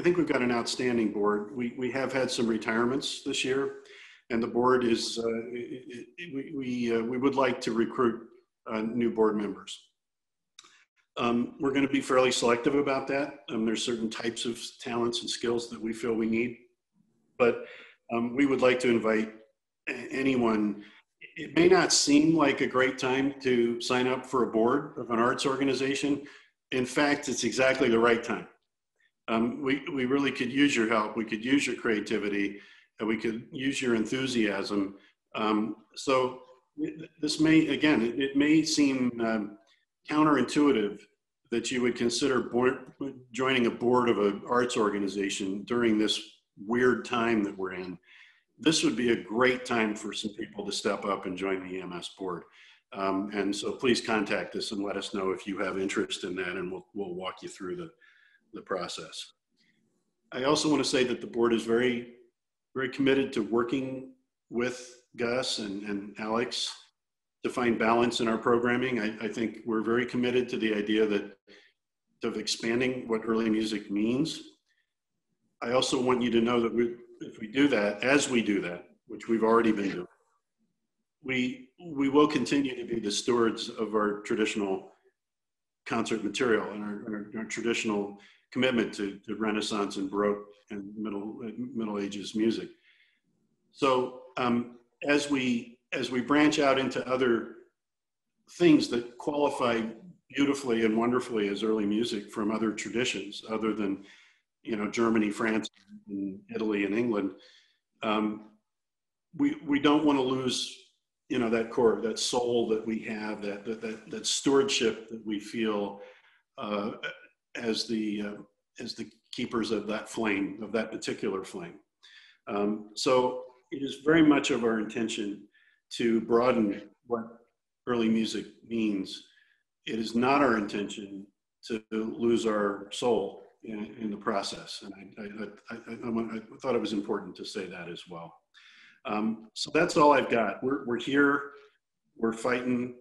think we've got an outstanding board. We have had some retirements this year, and the board is, we would like to recruit new board members. We're going to be fairly selective about that. There's certain types of talents and skills that we feel we need. But we would like to invite anyone. It may not seem like a great time to sign up for a board of an arts organization. In fact, it's exactly the right time. We really could use your help. We could use your creativity, and we could use your enthusiasm. So this may, again, it may seem counterintuitive that you would consider joining a board of an arts organization during this weird time that we're in. This would be a great time for some people to step up and join the EMS board. And so please contact us and let us know if you have interest in that, and we'll walk you through the process. I also want to say that the board is very, very committed to working with Gus and Alex to find balance in our programming. I think we're very committed to the idea of expanding what early music means. I also want you to know that if we do that, as we do that, which we've already been doing, we will continue to be the stewards of our traditional concert material and our traditional commitment to Renaissance and Baroque and Middle Ages music. So as we branch out into other things that qualify beautifully and wonderfully as early music from other traditions, other than, you know, Germany, France, and Italy, and England, we don't want to lose, you know, that core, that soul that we have, that stewardship that we feel as the keepers of that flame, of that particular flame. So it is very much of our intention to broaden what early music means. It is not our intention to lose our soul in the process. And I thought it was important to say that as well. So that's all I've got. We're here, we're fighting.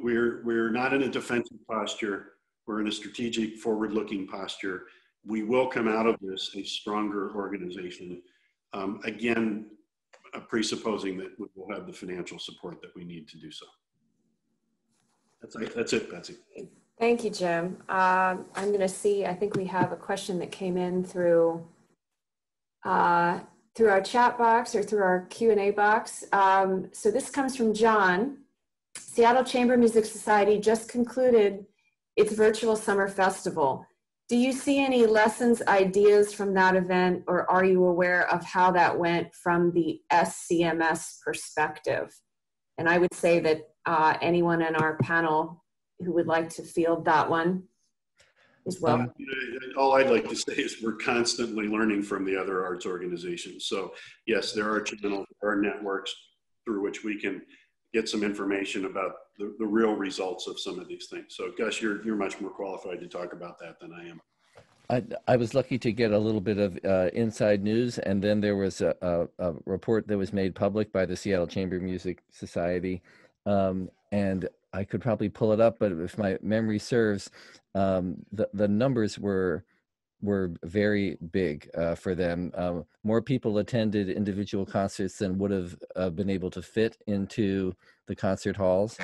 We're not in a defensive posture. We're in a strategic, forward-looking posture. We will come out of this a stronger organization. Again, presupposing that we will have the financial support that we need to do so. That's it, Betsy. Thank you, Jim. I'm going to see, I think we have a question that came in through our chat box or through our Q&A box. So this comes from John. Seattle Chamber Music Society just concluded its virtual summer festival. Do you see any lessons, ideas from that event, or are you aware of how that went from the SCMS perspective? And I would say that anyone in our panel who would like to field that one as well. All I'd like to say is we're constantly learning from the other arts organizations. So yes, there are channels, there are networks through which we can get some information about the real results of some of these things. So Gus, you're much more qualified to talk about that than I am. I was lucky to get a little bit of inside news, and then there was a report that was made public by the Seattle Chamber Music Society, and I could probably pull it up, but if my memory serves, the numbers were very big for them. More people attended individual concerts than would have been able to fit into the concert halls.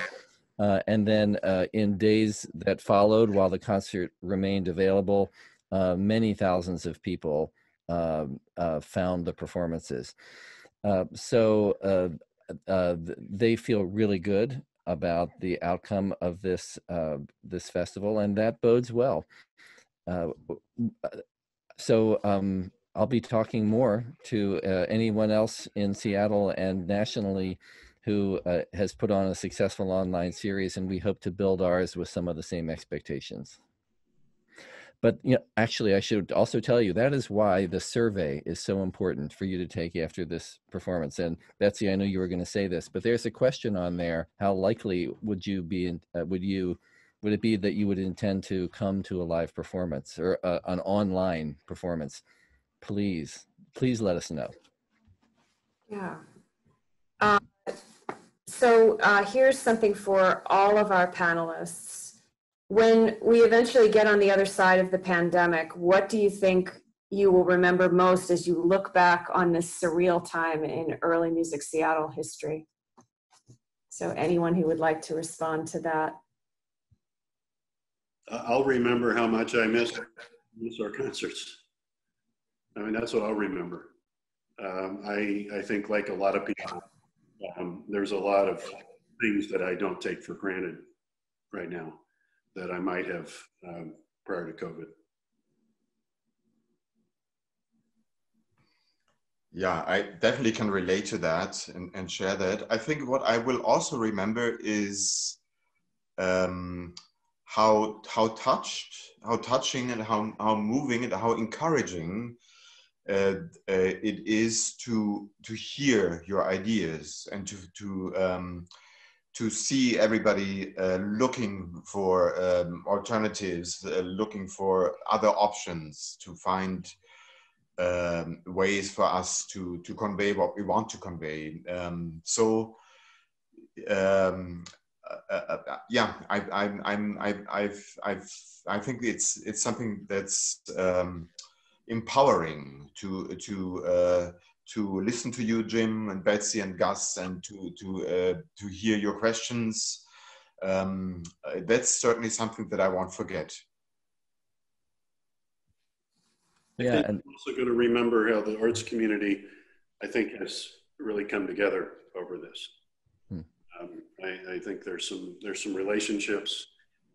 And then in days that followed, while the concert remained available, many thousands of people found the performances. So they feel really good about the outcome of this festival, and that bodes well. So I'll be talking more to anyone else in Seattle and nationally who has put on a successful online series, and we hope to build ours with some of the same expectations. But you know, actually, I should also tell you that is why the survey is so important for you to take after this performance. And Betsy, I know you were going to say this, but there's a question on there: how likely would you be? Would it be that you would intend to come to a live performance or an online performance? Please let us know. Yeah. So here's something for all of our panelists. When we eventually get on the other side of the pandemic, what do you think you will remember most as you look back on this surreal time in early music Seattle history? So anyone who would like to respond to that? I'll remember how much I miss our concerts. I mean, that's what I'll remember. I think, like a lot of people, there's a lot of things that I don't take for granted right now that I might have prior to COVID. Yeah, I definitely can relate to that and share that. I think what I will also remember is how touching and how moving and how encouraging it is to hear your ideas and to see everybody looking for alternatives, looking for other options, to find ways for us to convey what we want to convey. Yeah, I think it's something that's empowering to listen to you, Jim and Betsy and Gus, and to hear your questions. That's certainly something that I won't forget. I think I'm also going to remember how the arts community, I think, has really come together over this. I think there's some relationships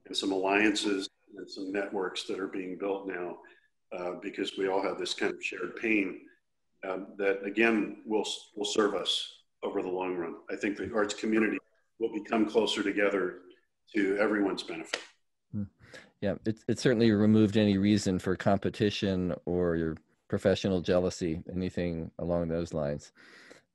and some alliances and some networks that are being built now because we all have this kind of shared pain that, again, will serve us over the long run. I think the arts community will become closer together to everyone's benefit. Yeah, it certainly removed any reason for competition or your professional jealousy, anything along those lines.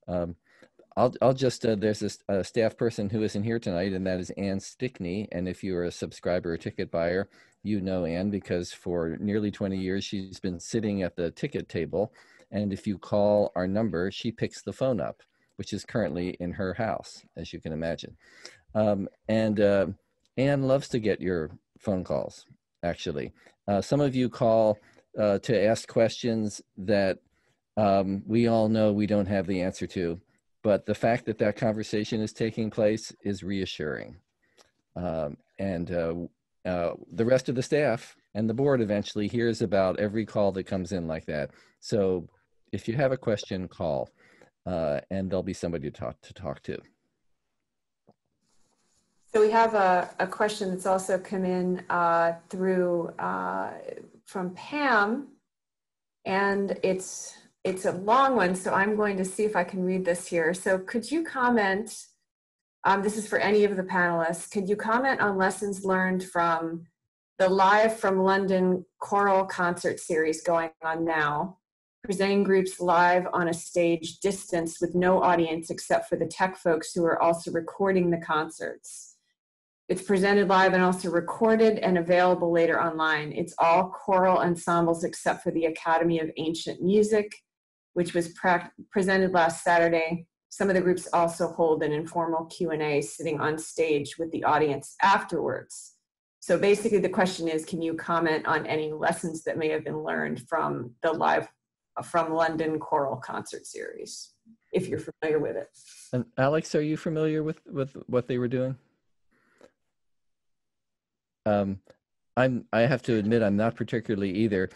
I'll just, there's a staff person who isn't here tonight, and that is Ann Stickney. And if you're a subscriber or ticket buyer, you know Ann because for nearly 20 years, she's been sitting at the ticket table. And if you call our number, she picks the phone up, which is currently in her house, as you can imagine. And Ann loves to get your phone calls, actually. Some of you call to ask questions that we all know we don't have the answer to, but the fact that that conversation is taking place is reassuring. And the rest of the staff and the board eventually hears about every call that comes in like that. So if you have a question, call, and there'll be somebody to talk to. So we have a question that's also come in through from Pam, and it's a long one, so I'm going to see if I can read this here. So could you comment, this is for any of the panelists, could you comment on lessons learned from the Live from London choral concert series going on now, presenting groups live on a stage distance with no audience except for the tech folks who are also recording the concerts? It's presented live and also recorded and available later online. It's all choral ensembles except for the Academy of Ancient Music, which was presented last Saturday. Some of the groups also hold an informal Q&A sitting on stage with the audience afterwards. So basically the question is, can you comment on any lessons that may have been learned from the Live from London choral concert series, if you're familiar with it? And Alex, are you familiar with what they were doing? I have to admit, I'm not particularly either.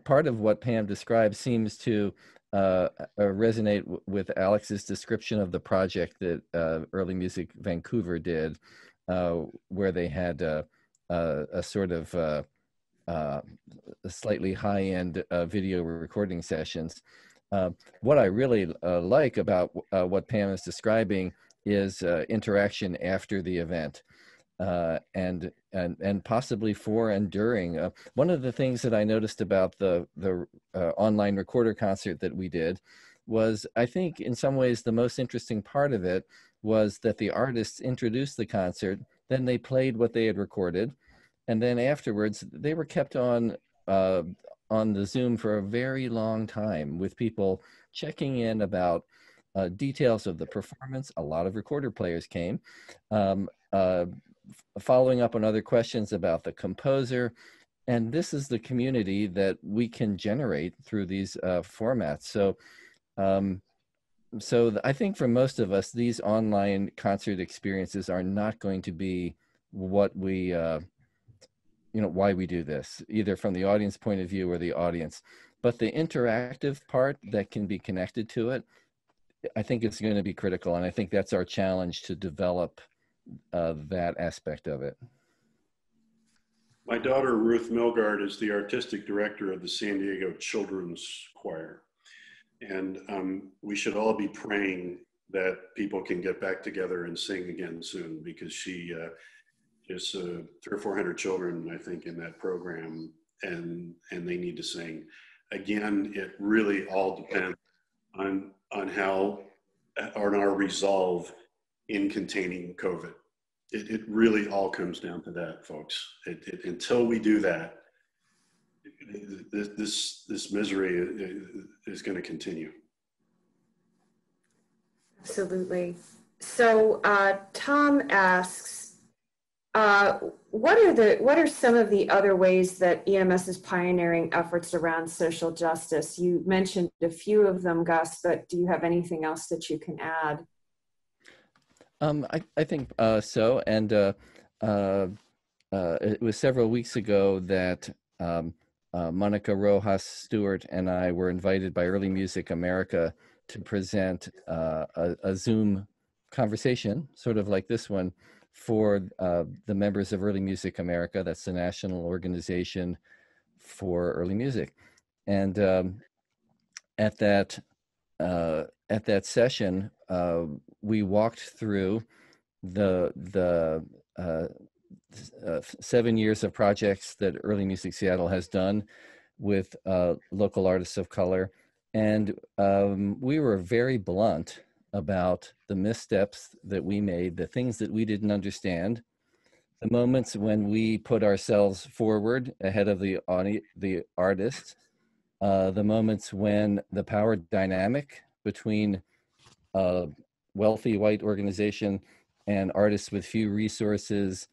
Part of what Pam described seems to resonate with Alex's description of the project that Early Music Vancouver did, where they had a sort of a slightly high-end video recording sessions. What I really like about what Pam is describing is interaction after the event. And possibly for and during. One of the things that I noticed about the online recorder concert that we did was, I think in some ways the most interesting part of it was that the artists introduced the concert, then they played what they had recorded, and then afterwards they were kept on the Zoom for a very long time with people checking in about details of the performance. A lot of recorder players came. Following up on other questions about the composer. And this is the community that we can generate through these formats. So I think for most of us, these online concert experiences are not going to be what we, why we do this, either from the audience point of view or the audience. but the interactive part that can be connected to it, I think it's going to be critical. And I think that's our challenge, to develop that aspect of it. My daughter, Ruth Milgard, is the artistic director of the San Diego Children's Choir. And we should all be praying that people can get back together and sing again soon, because she is 300 or 400 children, I think, in that program, and they need to sing. Again, it really all depends on our resolve in containing COVID. It really all comes down to that, folks. Until we do that, this misery is going to continue. Absolutely. So Tom asks, what are some of the other ways that EMS is pioneering efforts around social justice? You mentioned a few of them, Gus, but do you have anything else that you can add? I think so. And it was several weeks ago that Monica Rojas Stewart and I were invited by Early Music America to present a Zoom conversation, sort of like this one, for the members of Early Music America. That's the national organization for early music. And at that session, we walked through the 7 years of projects that Early Music Seattle has done with local artists of color. And we were very blunt about the missteps that we made, the things that we didn't understand, the moments when we put ourselves forward ahead of the artist, the moments when the power dynamic between a wealthy white organization and artists with few resources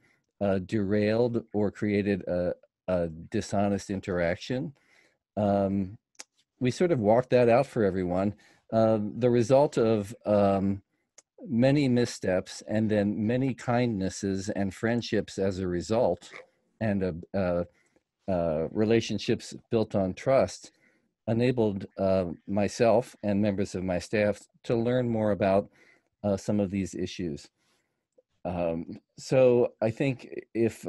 derailed or created a dishonest interaction. We sort of walked that out for everyone. The result of many missteps and then many kindnesses and friendships as a result, and relationships built on trust, enabled myself and members of my staff to learn more about some of these issues. So I think if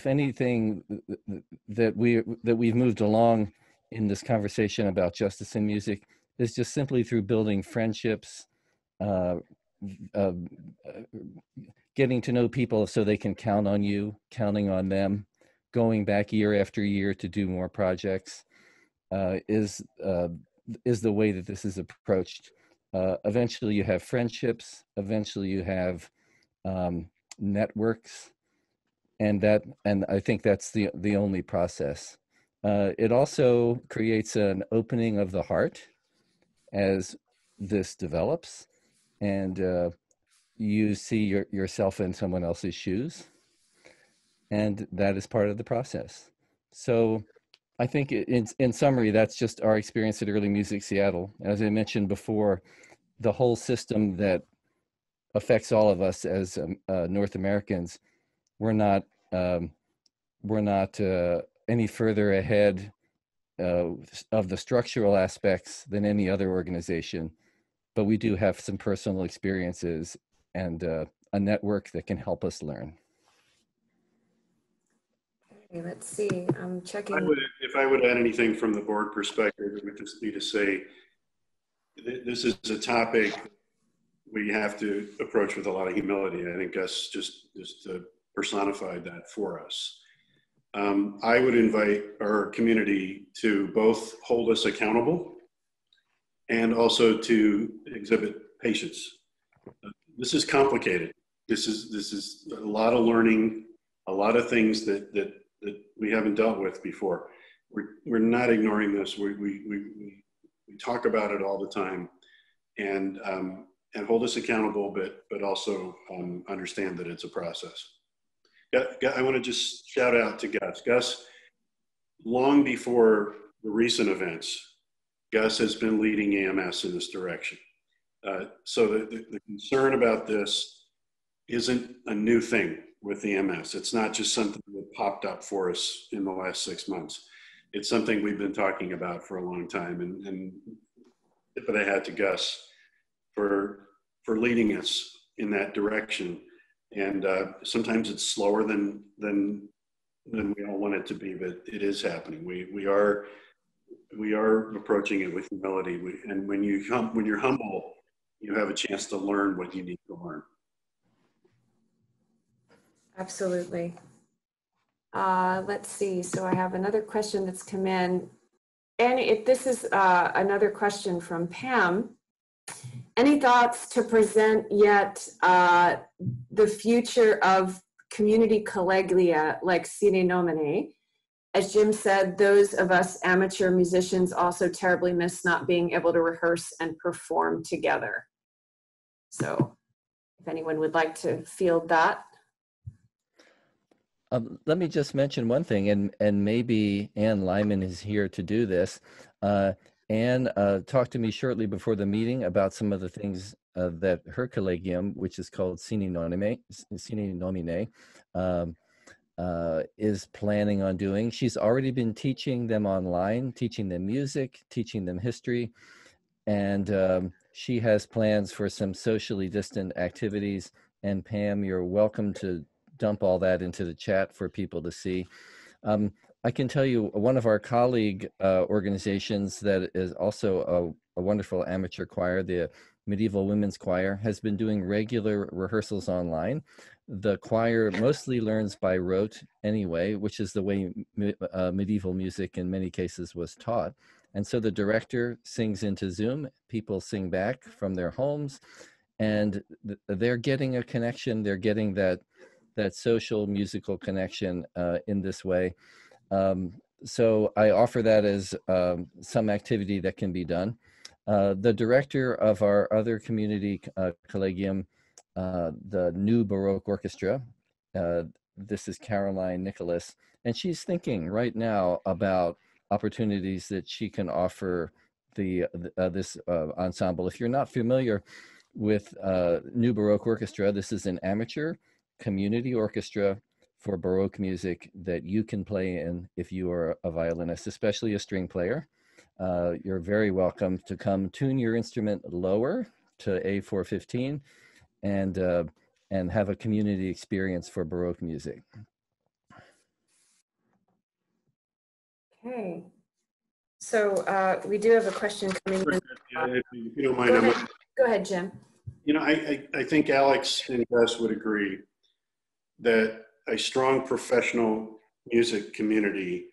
anything that we've moved along in this conversation about justice in music is just simply through building friendships, getting to know people so they can count on you, counting on them, going back year after year to do more projects, is the way that this is approached. Eventually you have friendships, eventually you have networks, and I think that's the only process. It also creates an opening of the heart as this develops, and you see yourself in someone else's shoes, and that is part of the process. So I think in summary, that's just our experience at Early Music Seattle. As I mentioned before, the whole system that affects all of us as North Americans, we're not any further ahead of the structural aspects than any other organization, but we do have some personal experiences and a network that can help us learn. Okay, let's see, I'm checking. If I would add anything from the board perspective, it would just be to say, this is a topic we have to approach with a lot of humility. I think Gus just personified that for us. I would invite our community to both hold us accountable and also to exhibit patience. This is complicated. This is a lot of learning, a lot of things that we haven't dealt with before. We're not ignoring this. We talk about it all the time, and hold us accountable, but also understand that it's a process. I want to just shout out to Gus. Gus, long before the recent events, Gus has been leading EMS in this direction. So the concern about this isn't a new thing with EMS. It's not just something that popped up for us in the last 6 months. it's something we've been talking about for a long time, and tip of the hat to Gus for leading us in that direction. And sometimes it's slower than we all want it to be, but it is happening. We are approaching it with humility. And when you're humble, you have a chance to learn what you need to learn. Absolutely. Let's see. So I have another question that's come in. And this is another question from Pam. Any thoughts to present yet the future of community colleglia like Sine Nomine? As Jim said, those of us amateur musicians also terribly miss not being able to rehearse and perform together. So if anyone would like to field that. Let me just mention one thing, and maybe Ann Lyman is here to do this. Ann talked to me shortly before the meeting about some of the things that her collegium, which is called Sine Nomine, is planning on doing. She's already been teaching them online, teaching them music, teaching them history, and she has plans for some socially distant activities. And Pam, you're welcome to dump all that into the chat for people to see. I can tell you one of our colleague organizations that is also a wonderful amateur choir, the Medieval Women's Choir, has been doing regular rehearsals online. The choir mostly learns by rote anyway, which is the way medieval music in many cases was taught. And so the director sings into Zoom, people sing back from their homes, and they're getting a connection, they're getting that social musical connection in this way. So I offer that as some activity that can be done. The director of our other community collegium, the new Baroque Orchestra, this is Caroline Nicholas, and she's thinking right now about opportunities that she can offer this ensemble. If you're not familiar with New Baroque Orchestra, this is an amateur community orchestra for Baroque music that you can play in if you are a violinist, especially a string player. You're very welcome to come tune your instrument lower to A415 and have a community experience for Baroque music. Okay. So we do have a question coming in. If you don't mind, Go ahead, Jim. You know, I think Alex and Gus would agree that a strong professional music community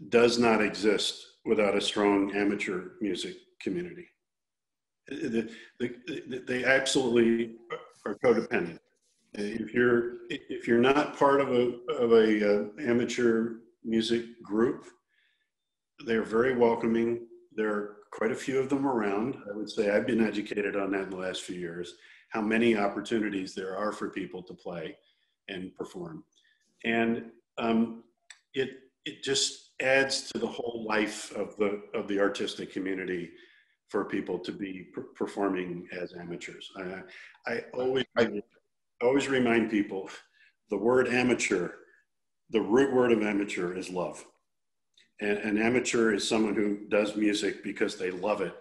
does not exist without a strong amateur music community. They absolutely are codependent. If you're not part of a amateur music group, they're very welcoming. There are quite a few of them around. I would say I've been educated on that in the last few years, how many opportunities there are for people to play and perform. And it just adds to the whole life of the artistic community for people to be performing as amateurs. I always remind people, the word amateur, the root word of amateur is love. And an amateur is someone who does music because they love it.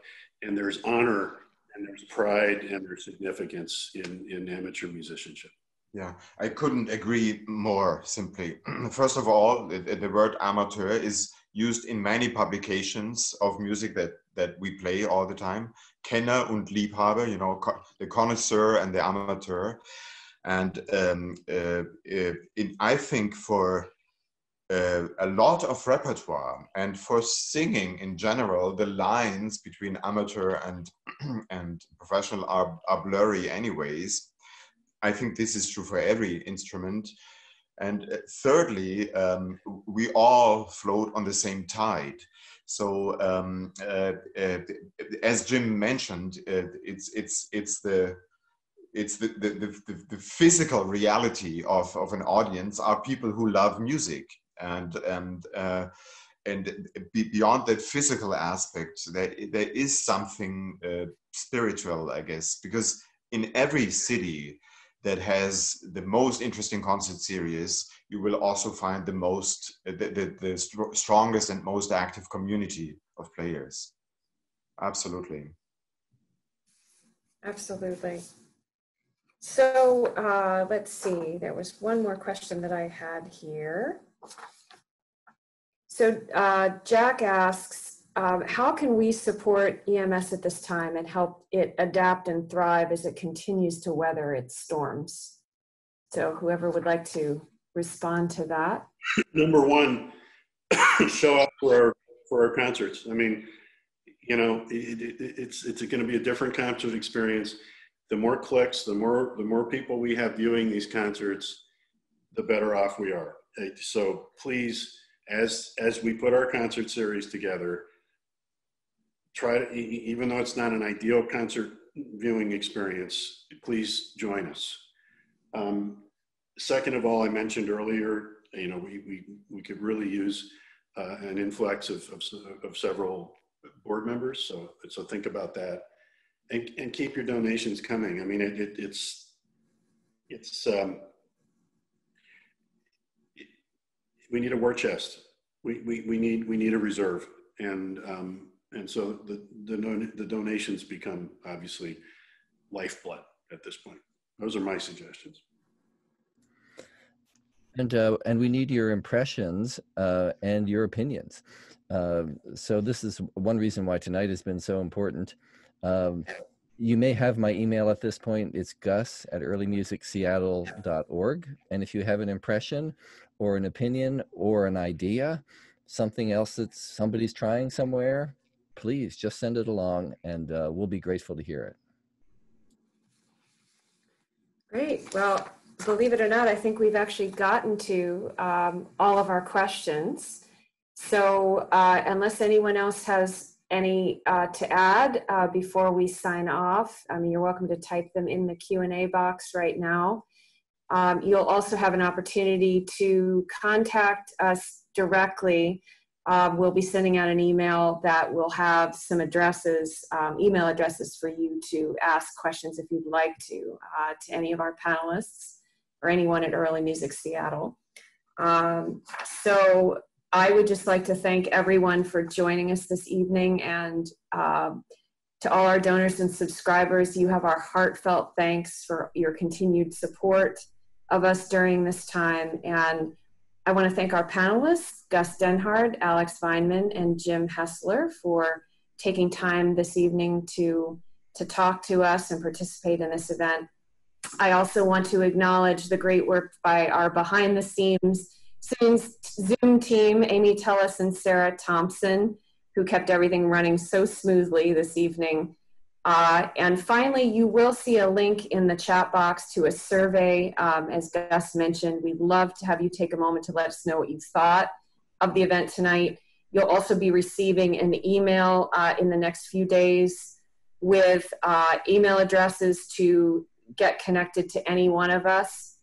And there's honor and there's pride and there's significance in amateur musicianship. Yeah, I couldn't agree more simply. First of all, the word amateur is used in many publications of music that we play all the time. Kenner und Liebhaber, you know, the connoisseur and the amateur. And I think for a lot of repertoire and for singing in general, the lines between amateur and professional are blurry anyways. I think this is true for every instrument. And thirdly, we all float on the same tide. So as Jim mentioned, it's the physical reality of an audience are people who love music. And beyond that physical aspect, there is something spiritual, I guess, because in every city that has the most interesting concert series, you will also find the strongest and most active community of players. Absolutely. Absolutely. So let's see, there was one more question that I had here. So Jack asks, how can we support EMS at this time and help it adapt and thrive as it continues to weather its storms? So whoever would like to respond to that. Number one, show up for our concerts. I mean, you know, it's going to be a different concert experience. The more clicks, the more people we have viewing these concerts, the better off we are. So please, as we put our concert series together, try to, even though it's not an ideal concert viewing experience, please join us. Second of all, I mentioned earlier, you know, we could really use an influx of several board members. So think about that, and keep your donations coming. I mean, we need a war chest. We need a reserve, and so the donations become obviously lifeblood at this point. Those are my suggestions. And we need your impressions and your opinions. So this is one reason why tonight has been so important. You may have my email at this point. It's gus@earlymusicseattle.org. And if you have an impression or an opinion or an idea, something else that somebody's trying somewhere, please just send it along, and we'll be grateful to hear it. Great. Well, believe it or not, I think we've actually gotten to all of our questions. So unless anyone else has any to add before we sign off, you're welcome to type them in the Q&A box right now. You'll also have an opportunity to contact us directly. We'll be sending out an email that will have some addresses, email addresses for you to ask questions if you'd like to any of our panelists or anyone at Early Music Seattle. So I would just like to thank everyone for joining us this evening, and to all our donors and subscribers, you have our heartfelt thanks for your continued support of us during this time. And I want to thank our panelists, Gus Denhard, Alex Weimann, and Jim Hessler, for taking time this evening to talk to us and participate in this event. I also want to acknowledge the great work by our behind the scenes Zoom team, Amy Tellis and Sarah Thompson, who kept everything running so smoothly this evening. And finally, you will see a link in the chat box to a survey. As Gus mentioned, we'd love to have you take a moment to let us know what you thought of the event tonight. You'll also be receiving an email in the next few days with email addresses to get connected to any one of us.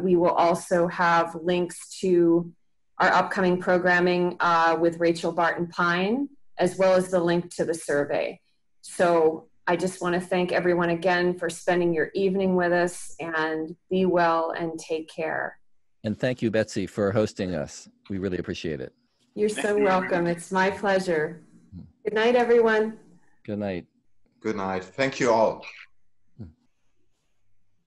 We will also have links to our upcoming programming with Rachel Barton Pine, as well as the link to the survey. So I just want to thank everyone again for spending your evening with us, and be well and take care. And thank you, Betsy, for hosting us. We really appreciate it. You're so welcome. It's my pleasure. Good night, everyone. Good night. Good night. Thank you all.